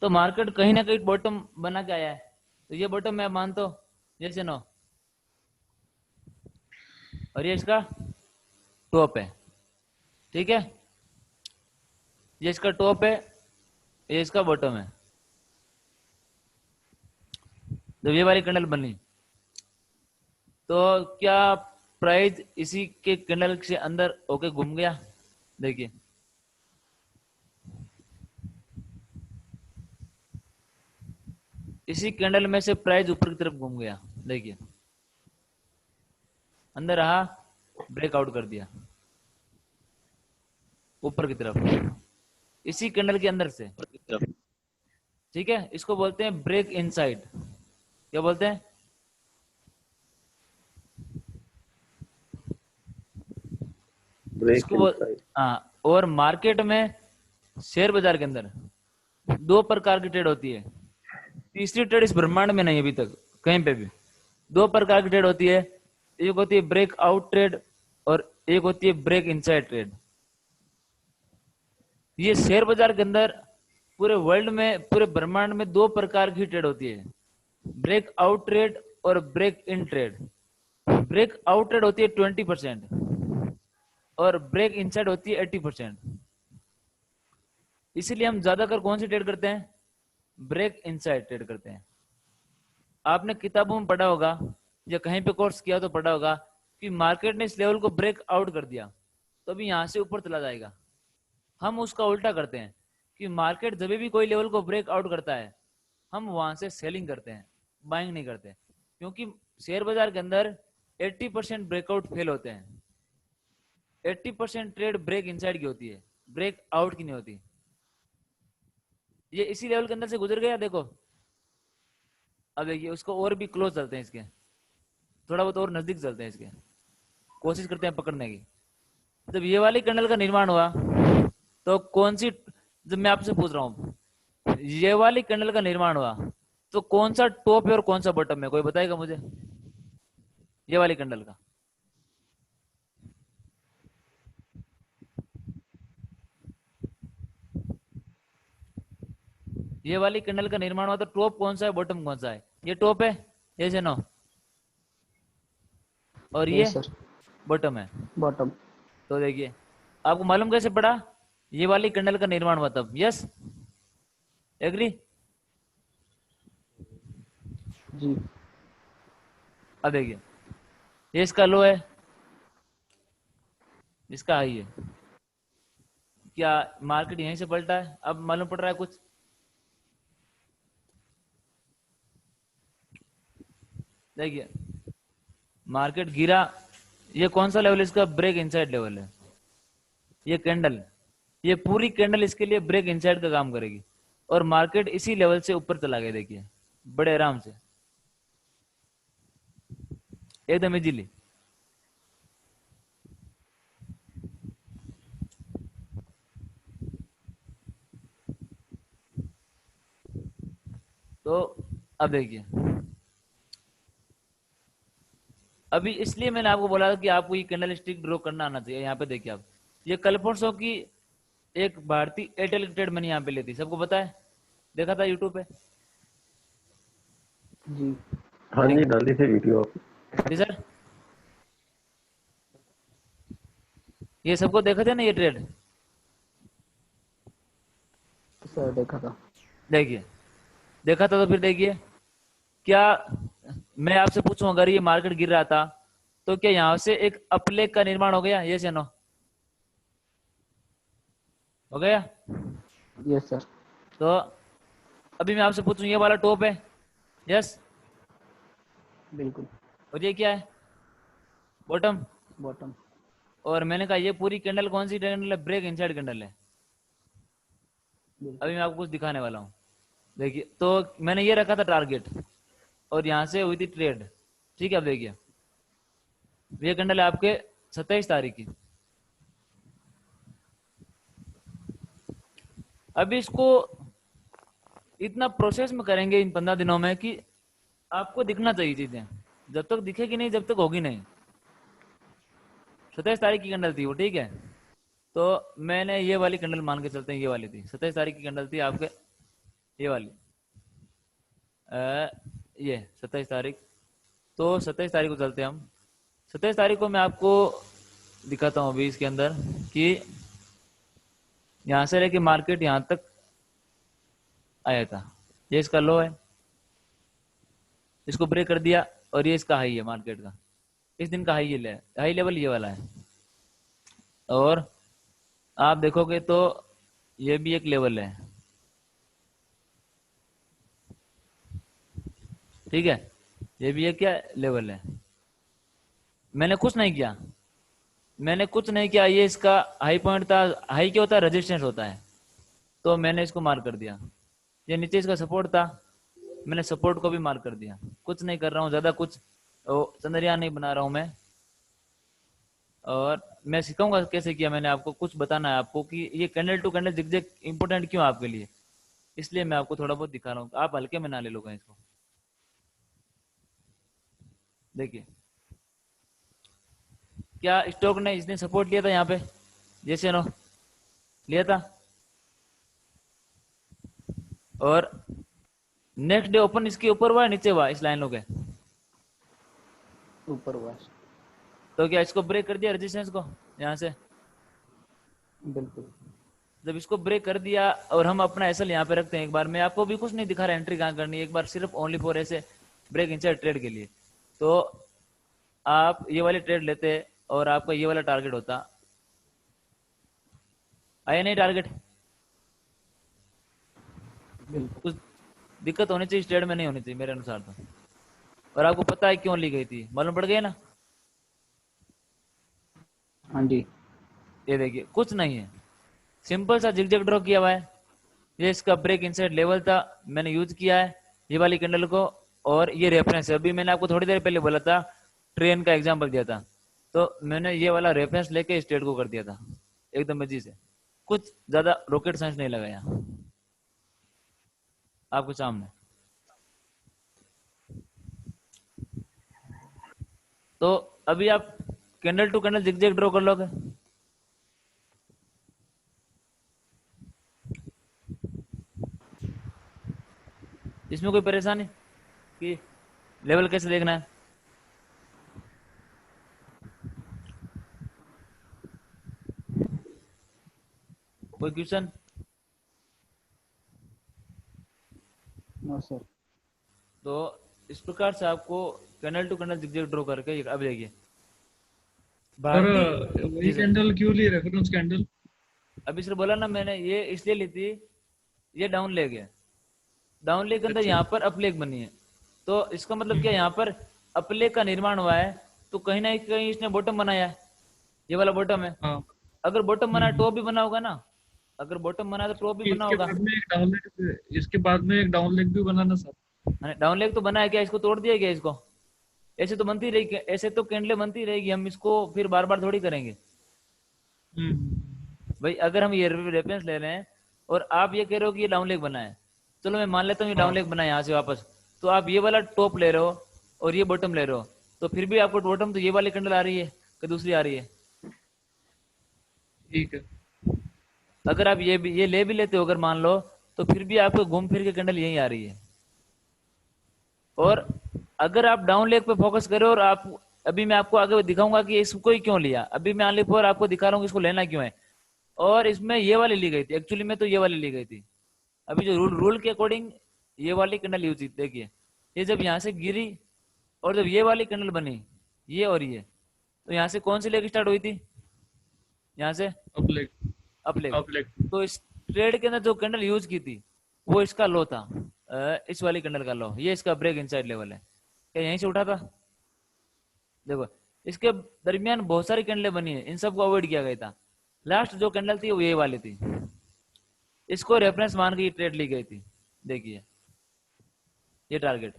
तो मार्केट कहीं ना कहीं बॉटम बना के आया है, तो ये बॉटम मैं मानता हूं, जैसे नो, और ये इसका टॉप है। ठीक है, ये इसका टॉप है, ये इसका बॉटम है। जब ये वाली कैंडल बनी तो क्या प्राइस इसी के कैंडल से अंदर होके घूम गया। देखिए इसी कैंडल में से प्राइस ऊपर की तरफ घूम गया। देखिए अंदर रहा, ब्रेकआउट कर दिया ऊपर की तरफ, इसी कैंडल के अंदर से। ठीक है, इसको बोलते हैं ब्रेक इनसाइड। क्या बोलते हैं, ब्रेक इसको बोल, इनसाइड। हाँ। और मार्केट में, शेयर बाजार के अंदर दो प्रकार की ट्रेड होती है। तीसरी ट्रेड इस ब्रह्मांड में नहीं अभी तक कहीं पे भी। दो प्रकार की ट्रेड होती है, एक होती है ब्रेक आउट ट्रेड और एक होती है ब्रेक इनसाइड ट्रेड। ये शेयर बाजार के अंदर पूरे वर्ल्ड में, पूरे ब्रह्मांड में दो प्रकार की ट्रेड होती है, ब्रेक आउट ट्रेड और break in trade. Break out trade होती है 20% और ब्रेक इनसाइड होती है 80%। इसीलिए हम ज्यादातर कौन सी ट्रेड करते हैं, ब्रेक इनसाइड ट्रेड करते हैं। आपने किताबों में पढ़ा होगा या कहीं पे कोर्स किया तो पढ़ा होगा कि मार्केट ने इस लेवल को ब्रेक आउट कर दिया तो अभी यहां से ऊपर चला जाएगा। हम उसका उल्टा करते हैं कि मार्केट जब भी कोई लेवल को ब्रेक आउट करता है हम वहां से सेलिंग करते हैं, बाइंग नहीं करते, क्योंकि शेयर बाजार के अंदर 80% ब्रेकआउट फेल होते हैं। 80% ट्रेड ब्रेक इनसाइड की होती है, ब्रेक आउट की नहीं होती। ये इसी लेवल के अंदर से गुजर गया देखो। अब देखिए उसको और भी क्लोज चलते हैं, इसके थोड़ा बहुत और नजदीक चलते हैं, इसके कोशिश करते हैं पकड़ने की। जब ये वाली कैंडल का निर्माण हुआ तो कौन सी, जब मैं आपसे पूछ रहा हूं ये वाली कैंडल का निर्माण हुआ तो कौन सा टॉप है और कौन सा बॉटम है, कोई बताएगा मुझे ये वाली कैंडल का। ये वाली कैंडल का निर्माण हुआ तो टॉप कौन सा है, बॉटम कौन सा है। ये टॉप है, ये से नो, और ये सर बॉटम है। बॉटम। तो देखिए आपको मालूम कैसे पड़ा, ये वाली कैंडल का निर्माण हुआ तब। Yes, agree. जी। अब देखिए ये इसका लो है, इसका हाई है। क्या मार्केट यहीं से पलटा है, अब मालूम पड़ रहा है कुछ। देखिए मार्केट गिरा, ये कौन सा लेवल, इसका ब्रेक इनसाइड लेवल है। ये कैंडल, ये पूरी कैंडल इसके लिए ब्रेक इनसाइड का काम करेगी और मार्केट इसी लेवल से ऊपर चला गया। देखिए बड़े आराम से, एकदम इजीली। तो अब देखिए, अभी इसलिए मैंने आपको बोला था कि आपको ये कैंडल स्टिक ड्रॉ करना आना चाहिए। यहाँ पे देखिए आप, ये कल परसों की एक भारतीय एयरटेल की ट्रेड मैंने यहाँ पे ली थी, सबको पता है, देखा था यूट्यूब पे। जी हाँ जी, डाली थी वीडियो आप। जी सर, ये सबको देखा था ना ये ट्रेड। सर देखा था। देखिए, देखा था तो फिर देखिए, क्या मैं आपसे पूछूं, अगर ये मार्केट गिर रहा था तो क्या यहाँ से एक अपलेग का निर्माण हो गया, यस या नो? हो गया। Yes sir. तो अभी मैं आपसे पूछूं, ये वाला टॉप है, यस, बिल्कुल। और ये क्या है, बॉटम। बॉटम। और मैंने कहा ये पूरी कैंडल कौन सी कैंडल है, ब्रेक इनसाइड कैंडल है। बिल्कुल। अभी मैं आपको कुछ दिखाने वाला हूँ। देखिए, तो मैंने ये रखा था टारगेट, और यहाँ से हुई थी ट्रेड, ठीक है। अब देखिए, ये कैंडल है आपके 27 तारीख की। अभी इसको इतना प्रोसेस में करेंगे इन 15 दिनों में कि आपको दिखना चाहिए चीजें, जब तक दिखेगी नहीं जब तक होगी नहीं। 27 तारीख की कैंडल थी वो, ठीक है। तो मैंने ये वाली कैंडल मान के चलते हैं, ये वाली थी 27 तारीख की कैंडल थी आपके, ये वाली ये 27 तारीख। तो 27 तारीख को चलते हैं हम। 27 तारीख को मैं आपको दिखाता हूँ अभी इसके अंदर कि यहाँ से लेके मार्केट यहाँ तक आया था, ये इसका लो है, इसको ब्रेक कर दिया, और ये इसका हाई है मार्केट का, इस दिन का हाई लेवल ये वाला है। और आप देखोगे तो ये भी एक लेवल है, ठीक है, ये भी एक क्या लेवल है। मैंने कुछ नहीं किया, मैंने कुछ नहीं किया, ये इसका हाई पॉइंट था। हाई क्या होता है, रेजिस्टेंस होता है, तो मैंने इसको मार्क कर दिया। ये नीचे इसका सपोर्ट था, मैंने सपोर्ट को भी मार्क कर दिया। कुछ नहीं कर रहा हूँ ज्यादा, कुछ चंद्रयान नहीं बना रहा हूँ मैं, और मैं सिखाऊंगा कैसे किया। मैंने आपको कुछ बताना है आपको कि ये candle to candle zigzag important क्यों है आपके लिए, इसलिए मैं आपको थोड़ा बहुत दिखा रहा हूँ, आप हल्के में ना ले लो इसको। देखिए, क्या स्टॉक ने इसने सपोर्ट लिया था यहाँ पे, जैसे नो लिया था, और नेक्स्ट डे ओपन इसके ऊपर हुआ नीचे हुआ इस लाइन के, ऊपर हुआ। तो क्या इसको ब्रेक कर दिया रेजिस्टेंस को यहाँ से। बिल्कुल। जब इसको ब्रेक कर दिया और हम अपना एसएल यहाँ पे रखते हैं, एक बार मैं आपको भी कुछ नहीं दिखा रहा एंट्री कहाँ करनी है, एक बार सिर्फ ओनली फॉर ऐसे ब्रेक इनसाइड ट्रेड के लिए। तो आप ये वाली ट्रेड लेते और आपका ये वाला टारगेट होता, आया नहीं टारगेट, बिल्कुल। कुछ दिक्कत होनी चाहिए, ट्रेड में नहीं होनी चाहिए मेरे अनुसार तो। और आपको पता है क्यों ली गई थी, मालूम पड़ गया ना। हाँ जी। ये देखिए, कुछ नहीं है, सिंपल सा जिगजैग ड्रॉ किया हुआ है। ये इसका ब्रेक इनसाइड लेवल था, मैंने यूज किया है ये वाली कैंडल को, और ये रेफरेंस है। अभी मैंने आपको थोड़ी देर पहले बोला था, ट्रेन का एग्जांपल दिया था, तो मैंने ये वाला रेफरेंस लेके इस ट्रेड को कर दिया था एकदम मर्जी से, कुछ ज्यादा रॉकेट साइंस नहीं लगाया आपके सामने। तो अभी आप candle to candle zigzag draw कर लोगे, इसमें कोई परेशानी कि लेवल कैसे देखना है? कोई क्वेश्चन? No sir. तो इस प्रकार से आपको candle to candle zigzag draw करके अब देखिए सर भारतीय। वही जी सर, कैंडल क्यों ली, रेफरेंस कैंडल? अभी सर बोला ना मैंने, ये इसलिए ली थी, ये डाउन लेग है, डाउन लेग के अंदर अच्छा। यहाँ पर अप लेग बनी है, तो इसका मतलब क्या, यहाँ पर अप लेग का निर्माण हुआ है, तो कहीं ना कहीं इसने बॉटम बनाया है, ये वाला बॉटम है। हाँ। अगर बॉटम बना है हम्म। टॉप भी बना होगा ना, अगर बॉटम बना है तो टॉप भी बना इसके होगा। बाद में एक डाउन लेग, इसके बाद में एक डाउन लेग भी बनाना सर। डाउन लेग तो बना है क्या, इसको तोड़ दिया क्या इसको? ऐसे तो बनती रहेगी, ऐसे तो कैंडलें बनती रहेगी, हम इसको फिर बार बार थोड़ी करेंगे हम्म। भाई। अगर हम ये रेफरेंस ले रहे हैं और आप ये कह रहे हो कि ये डाउन लेग बना है, चलो मैं मान लेता हूँ ये डाउन लेग बना यहाँ से वापस, तो आप ये वाला टॉप ले रहे हो और ये बॉटम ले रहे हो, तो फिर भी आपको बॉटम तो ये वाली कैंडल आ रही है कि दूसरी आ रही है? ठीक है। अगर आप ये ले भी लेते हो अगर मान लो, तो फिर भी आपको घूम फिर के कैंडल यही आ रही है। और अगर आप डाउन लेग पे फोकस करो और आप, अभी मैं आपको आगे दिखाऊंगा कि इसको ही क्यों लिया, अभी मैं ऑनली फॉर आपको दिखा रहा हूँ कि इसको लेना क्यों है। और इसमें ये वाली ली गई थी एक्चुअली में, तो ये वाली ली गई थी। अभी जो रूल के अकॉर्डिंग ये वाली कैंडल यूज थी। देखिए ये जब यहाँ से गिरी और जब ये वाली कैंडल बनी, ये और ये, तो यहाँ से कौन सी लेग स्टार्ट हुई थी? यहाँ से up leg. Up leg. Up leg. तो इस ट्रेड के अंदर जो कैंडल यूज की थी वो इसका लो था, इस वाली कैंडल का लो। ये इसका ब्रेक इनसाइड लेवल है, क्या यहीं से उठा था? देखो इसके दरमियान बहुत सारी कैंडलें बनी है, इन सबको अवॉइड किया गया था। लास्ट जो कैंडल थी वो ये वाली थी, इसको रेफरेंस मान के ये ट्रेड ली गई थी। देखिए ये टारगेट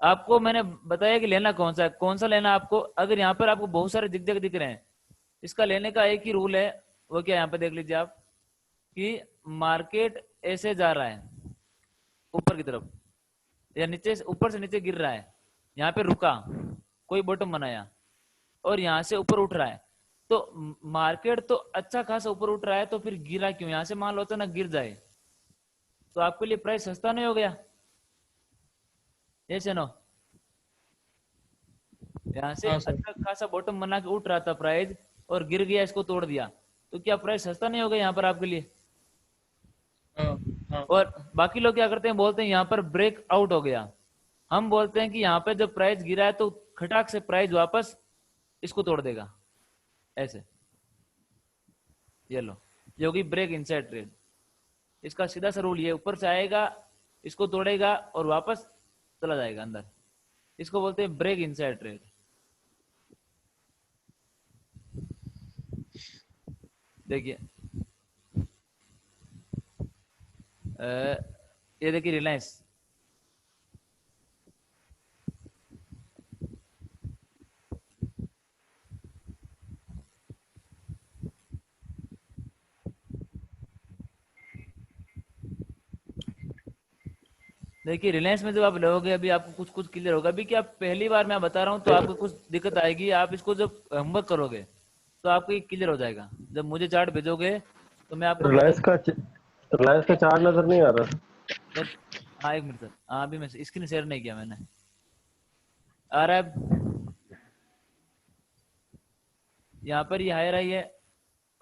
आपको मैंने बताया कि लेना कौन सा है, कौन सा लेना आपको। अगर यहाँ पर आपको बहुत सारे दिख रहे हैं, इसका लेने का एक ही रूल है, वो क्या, यहाँ पे देख लीजिए आप कि मार्केट ऐसे जा रहा है ऊपर की तरफ या नीचे, ऊपर से नीचे गिर रहा है, यहाँ पे रुका, कोई बॉटम बनाया और यहाँ से ऊपर उठ रहा है, तो मार्केट तो अच्छा खासा ऊपर उठ रहा है, तो फिर गिरा क्यों? यहाँ से मान लो तो ना गिर जाए तो आपके लिए प्राइस सस्ता नहीं हो गया? ये नो, यहाँ से हाँ सर। अच्छा खासा बॉटम बना के उठ रहा था प्राइस और गिर गया, इसको तोड़ दिया, तो क्या प्राइस सस्ता नहीं हो गया यहाँ पर आपके लिए? हाँ हाँ। और बाकी लोग क्या करते हैं, बोलते हैं यहाँ पर ब्रेक आउट हो गया। हम बोलते हैं कि यहाँ पे जब प्राइस गिरा है तो खटाक से प्राइस वापस इसको तोड़ देगा, ऐसे। ये लो, ये होगी ब्रेक इनसाइड ट्रेड। इसका सीधा सा रूल ये, ऊपर से आएगा, इसको तोड़ेगा और वापस चला जाएगा अंदर, इसको बोलते हैं ब्रेक इनसाइड ट्रेड। देखिए ये देखिए रिलायंस, देखिए रिलायंस में जब आप लोगे, अभी आपको कुछ कुछ क्लियर होगा। अभी क्या पहली बार मैं बता रहा हूँ तो आपको कुछ दिक्कत आएगी, आप इसको जब होमवर्क करोगे तो आपको ये क्लियर हो जाएगा। जब मुझे चार्ट भेजोगे तो मैं आपको रिलायंस का चार्ट नजर नहीं आ रहा। हाँ एक मिनट सर, हाँ अभी मैं स्क्रीन शेयर नहीं किया मैंने, आ रहा है? यहाँ पर ये हायर आई है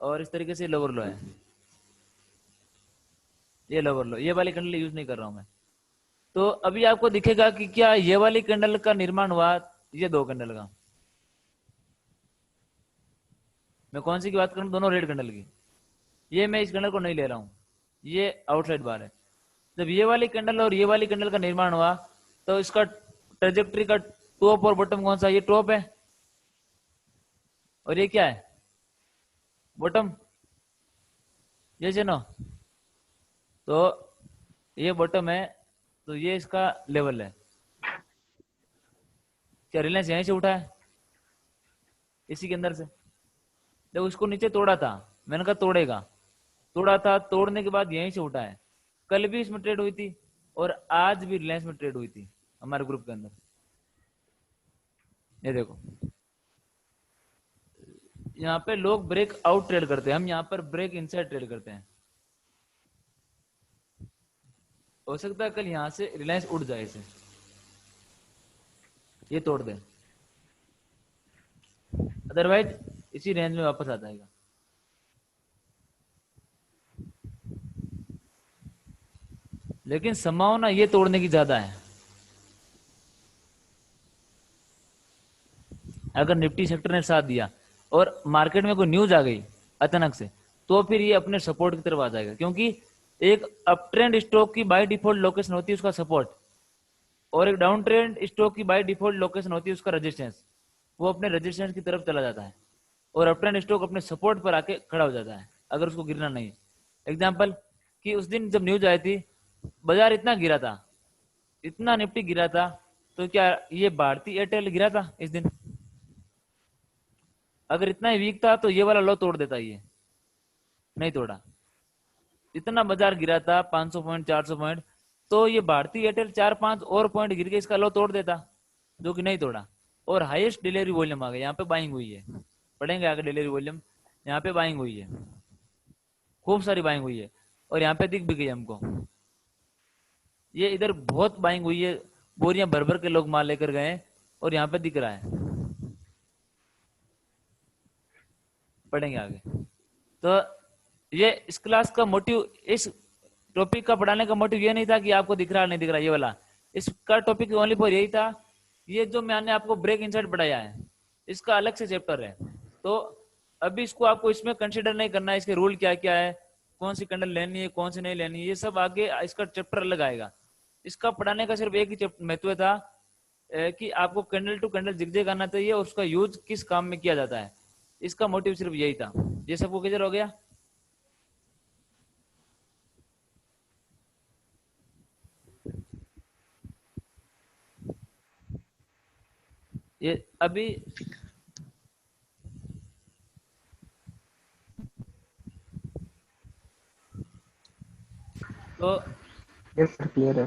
और इस तरीके से लोअर लो है, ये लोअर लो, ये वाली कैंडल यूज नहीं कर रहा हूँ मैं। तो अभी आपको दिखेगा कि क्या ये वाली कैंडल का निर्माण हुआ, ये दो कैंडल का। मैं कौन सी की बात करूं? दोनों रेड कैंडल की। ये मैं इस कैंडल को नहीं ले रहा हूं, ये आउटसाइड बार है। जब ये वाली कैंडल और ये वाली कैंडल का निर्माण हुआ तो इसका ट्रेजेक्ट्री का टॉप और बॉटम कौन सा? ये टॉप है और ये क्या है? बॉटम। ये नो, तो ये बॉटम है, तो ये इसका लेवल है। क्या रिलायंस यहीं से उठा है? इसी के अंदर से जब उसको नीचे तोड़ा था, मैंने कहा तोड़ेगा, तोड़ा था, तोड़ने के बाद यहीं से उठा है। कल भी इसमें ट्रेड हुई थी और आज भी रिलायंस में ट्रेड हुई थी हमारे ग्रुप के अंदर। ये देखो यहाँ पे लोग ब्रेक आउट ट्रेड करते हैं, हम यहाँ पर ब्रेक इनसाइड ट्रेड करते हैं। हो सकता है कल यहां से रिलायंस उड़ जाए, इसे ये तोड़ दे, अदरवाइज इसी रेंज में वापस आ जाएगा। लेकिन संभावना ये तोड़ने की ज्यादा है। अगर निफ्टी सेक्टर ने साथ दिया और मार्केट में कोई न्यूज आ गई अचानक से, तो फिर ये अपने सपोर्ट की तरफ आ जाएगा, क्योंकि एक अप ट्रेंड स्टॉक की बाय डिफॉल्ट लोकेशन होती है उसका सपोर्ट, और एक डाउन ट्रेंड स्टॉक की बाय डिफॉल्ट लोकेशन होती है उसका रेजिस्टेंस। वो अपने रेजिस्टेंस की तरफ चला जाता है और अप ट्रेंड स्टॉक अपने सपोर्ट पर आके खड़ा हो जाता है, अगर उसको गिरना नहीं। एग्जाम्पल कि उस दिन जब न्यूज आई थी, बाजार इतना गिरा था, इतना निफ्टी गिरा था, तो क्या ये भारतीय एयरटेल गिरा था इस दिन? अगर इतना ही वीक था तो ये वाला लो तोड़ देता, ये नहीं तोड़ा, इतना बाजार गिरा था 500 पॉइंट 400 पॉइंट, तो ये भारतीय एयरटेल 4-5 और पॉइंट गिर के इसका लो तोड़ देता, जो कि नहीं तोड़ा। और हाईएस्ट डिलीवरी वॉल्यूम आ गया, यहाँ पे बाइंग हुई है, पढ़ेंगे आगे डिलीवरी वॉल्यूम। यहाँ पे बाइंग हुई है, खूब सारी बाइंग हुई है, और यहाँ पे दिख भी गई हमको। ये इधर बहुत बाइंग हुई है, बोरियां भर भर के लोग माल लेकर गए, और यहाँ पे दिख रहा है, पढ़ेंगे आगे। तो ये इस क्लास का मोटिव, इस टॉपिक का पढ़ाने का मोटिव ये नहीं था कि आपको दिख रहा नहीं दिख रहा ये वाला, इसका टॉपिक ओनली फॉर यही था, ये जो मैंने आपको ब्रेक इनसाइट पढ़ाया है इसका अलग से चैप्टर है, तो अभी इसको आपको इसमें कंसिडर नहीं करना है, इसके रूल क्या क्या है, कौन सी कैंडल लेनी है कौन सी नहीं लेनी है, ये सब आगे इसका चैप्टर अलग आएगा। इसका पढ़ाने का सिर्फ एक ही महत्व था कि आपको कैंडल टू कैंडल जिगजैग आना चाहिए और उसका यूज किस काम में किया जाता है, इसका मोटिव सिर्फ यही था। ये सबको क्लियर हो गया? ये अभी तो यस सर, क्लियर है।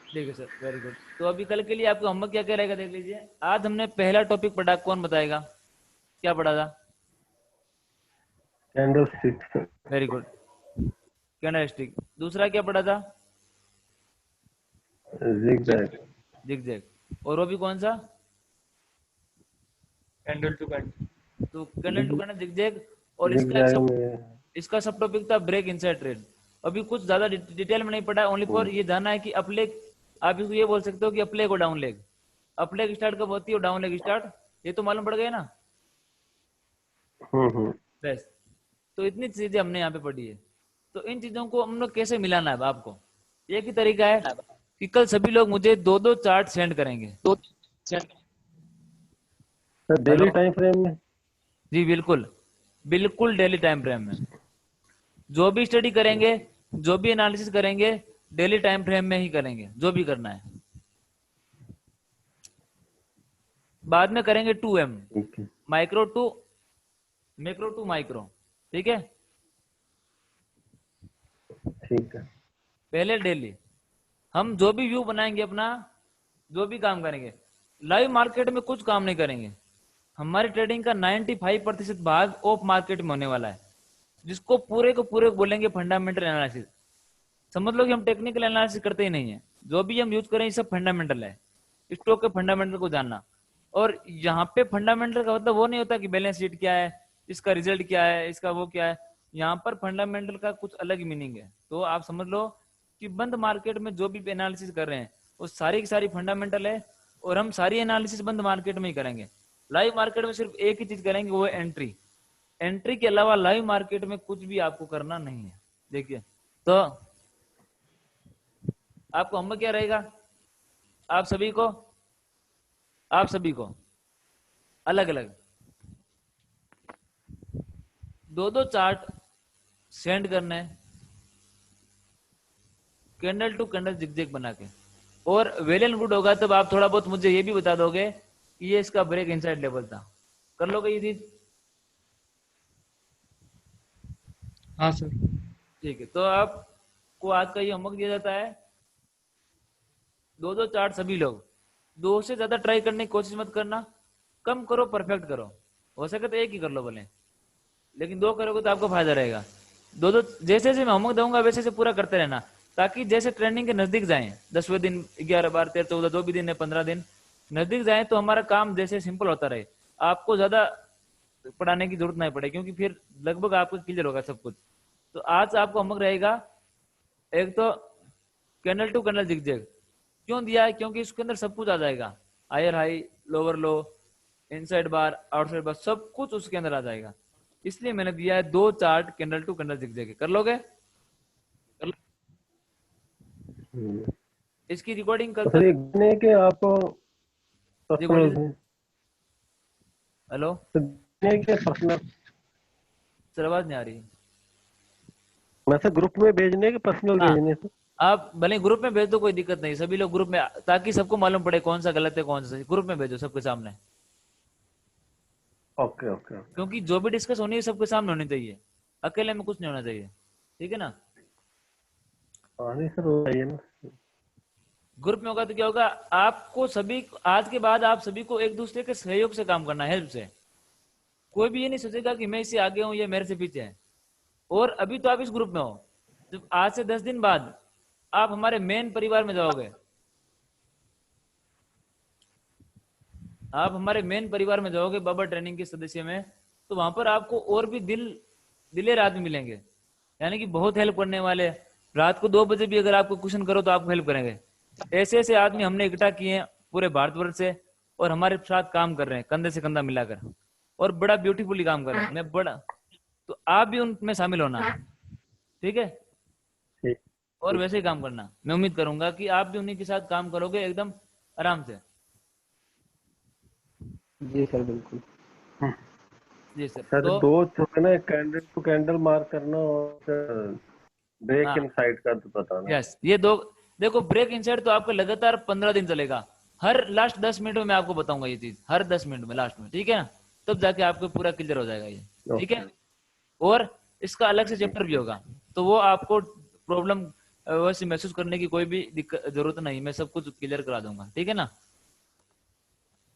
ठीक है सर, वेरी गुड। तो अभी कल के लिए आपको होमवर्क क्या क्या रहेगा देख लीजिए। आज हमने पहला टॉपिक पढ़ा, कौन बताएगा क्या पढ़ा था? Candle sticks. Very good, candlestick. दूसरा क्या पढ़ा था? जिगजैग। जिगजैग। और वो भी कौन सा? Candle to candle. तो कैंडल टू कैंडल जिगजैग। और जिगजैग में इसका सब टॉपिक था ब्रेक इनसाइड ट्रेड। अभी कुछ ज्यादा डिटेल में नहीं पढ़ा, ओनली फॉर ये जानना है कि अपलेग, आप इसको ये बोल सकते हो कि अपलेग और डाउन लेग, अपलेग स्टार्ट कब होती है और डाउन लेग स्टार्ट, ये तो मालूम पड़ गया ना। बस, तो इतनी चीजें हमने यहाँ पे पढ़ी है। तो इन चीजों को हम लोग कैसे मिलाना है आपको, एक ही तरीका है कि कल सभी लोग मुझे 2-2 चार्ट सेंड करेंगे। सर डेली टाइम फ्रेम में। जी बिल्कुल, बिल्कुल डेली टाइम फ्रेम में जो भी स्टडी करेंगे, जो भी एनालिसिस करेंगे, डेली टाइम फ्रेम में ही करेंगे, जो भी करना है। बाद में करेंगे 2M, ठीक है। Micro to macro to micro, ठीक है। ठीक है। पहले डेली हम जो भी व्यू बनाएंगे अपना, जो भी काम करेंगे, लाइव मार्केट में कुछ काम नहीं करेंगे। हमारी ट्रेडिंग का 95% भाग ऑफ मार्केट में होने वाला है, जिसको पूरे को पूरे बोलेंगे फंडामेंटल एनालिसिस। समझ लो कि हम टेक्निकल एनालिसिस करते ही नहीं है, जो भी हम यूज करें सब फंडामेंटल है, स्टॉक के फंडामेंटल को जानना। और यहाँ पे फंडामेंटल का मतलब वो नहीं होता कि बैलेंस शीट क्या है, इसका रिजल्ट क्या है, इसका वो क्या है। यहाँ पर फंडामेंटल का कुछ अलग मीनिंग है। तो आप समझ लो कि बंद मार्केट में जो भी एनालिसिस कर रहे हैं वो सारी की सारी फंडामेंटल है, और हम सारी एनालिसिस बंद मार्केट में ही करेंगे। लाइव मार्केट में सिर्फ एक ही चीज करेंगे, वो है एंट्री। एंट्री के अलावा लाइव मार्केट में कुछ भी आपको करना नहीं है। देखिए, तो आपको हम क्या रहेगा, आप सभी को अलग अलग 2-2 चार्ट सेंड करना है, कैंडल टू कैंडल जिगजैग बना के। और वेल एंड गुड होगा तब आप थोड़ा बहुत मुझे ये भी बता दोगे कि ये इसका ब्रेक इनसाइड लेवल था। कर लोगे ये चीज? हाँ सर। ठीक है, तो आपको आज का ये होमवर्क दिया जाता है, 2-2 चार्ट सभी लोग, 2 से ज्यादा ट्राई करने की कोशिश मत करना, कम करो परफेक्ट करो, हो सके तो एक ही कर लो भले, लेकिन 2 करोगे तो आपको फायदा रहेगा। 2-2 जैसे जैसे मैं होमवर्क दूंगा वैसे से पूरा करते रहना, ताकि जैसे ट्रेनिंग के नजदीक जाए, 10वें दिन 11, 12, 13, 14 जो भी दिन है 15 दिन नजदीक जाए, तो हमारा काम जैसे सिंपल होता रहे, आपको ज्यादा पढ़ाने की जरूरत नहीं पड़े, क्योंकि फिर लगभग आपको क्लियर होगा सब कुछ। तो आज आपको होमवर्क रहेगा, एक तो कैंडल टू कैंडल जिगजैग क्यों दिया है, क्योंकि इसके अंदर सब कुछ आ जाएगा, higher high, lower low, inside bar, outside bar, सब कुछ उसके अंदर आ जाएगा। इसलिए मैंने दिया है 2 chart candle to candle zigzag. कर लोगे? इसकी रिकॉर्डिंग कल सर तक। ये कहने के आपको पर्सनल है। हेलो कहने के पर्सनल सर, आवाज नहीं आ रही। वैसे ग्रुप में भेजने के पर्सनल हाँ, भेजने से। आप भले ग्रुप में भेज दो, कोई दिक्कत नहीं, सभी लोग ग्रुप में, ताकि सबको मालूम पड़े कौन सा गलत है कौन सा सही। ग्रुप में भेजो सबके सामने, ओके ओके ओके। क्योंकि जो भी डिस्कस होनी है सबके सामने होनी चाहिए, अकेले में कुछ नहीं होना चाहिए, ठीक है ना। हाँ नहीं सर, वो सही है ना। ग्रुप में होगा तो क्या होगा, आपको सभी आज के बाद आप सभी को एक दूसरे के सहयोग से काम करना है, हेल्प से। कोई भी ये नहीं सोचेगा कि मैं इससे आगे हूं, ये मेरे से पीछे है। और अभी तो आप इस ग्रुप में हो, जब आज से 10 दिन बाद आप हमारे मेन परिवार में जाओगे, आप हमारे मेन परिवार में जाओगे बाबा ट्रेनिंग के सदस्य में, तो वहां पर आपको और भी दिलेर आदमी मिलेंगे, यानी कि बहुत हेल्प करने वाले। रात को 2 बजे भी अगर आपको क्वेश्चन करो तो आपको हेल्प करेंगे। ऐसे ऐसे आदमी हमने इकट्ठा किए हैं पूरे भारतवर्ष से, और हमारे साथ काम कर रहे हैं कंधे से कंधा मिलाकर, और बड़ा ब्यूटीफुली काम कर रहे हैं। मैं बड़ा, तो आप भी उनमें शामिल होना, ठीक है? ठीक। और वैसे ही काम करना। मैं उम्मीद करूंगा कि आप भी उन्हीं के साथ काम करोगे एकदम आराम से। जी सर बिल्कुल। जी सर। सर तो 2 जो है ना, कैंडल टू कैंडल मार्क करना, और ब्रेक हाँ, इन साइड का तो बताना। यस, ये दो देखो, ब्रेक इनसाइड तो आपका लगातार 15 दिन चलेगा। हर लास्ट 10 मिनट में मैं आपको बताऊंगा ये चीज, हर 10 मिनट में लास्ट में, ठीक है ना? तब जाके आपको पूरा क्लियर हो जाएगा ये, ठीक है? और इसका अलग से चैप्टर भी होगा, तो वो आपको प्रॉब्लम वैसे महसूस करने की कोई भी जरूरत नहीं, मैं सब कुछ क्लियर करा दूंगा, ठीक है ना?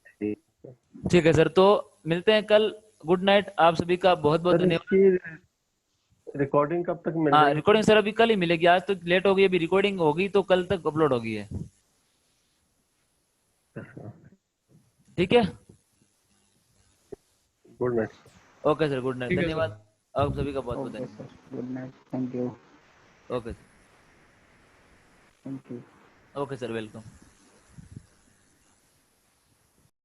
ठीक। ठीक है सर, तो मिलते हैं कल। गुड नाइट, आप सभी का बहुत बहुत सर धन्यवाद। इसकी रिकॉर्डिंग कब तक मिल हाँ, जाएगी? रिकॉर्डिंग सर अभी कल ही मिलेगी, आज तो लेट हो गई, अभी रिकॉर्डिंग होगी तो कल तक अपलोड होगी है, ठीक है? Good night. Okay sir, good night, ठीक है सर। धन्यवाद आप सभी का बहुत बहुत ओके धन्यवाद। Sir, good night, thank you. Okay thank you. Okay sir, welcome.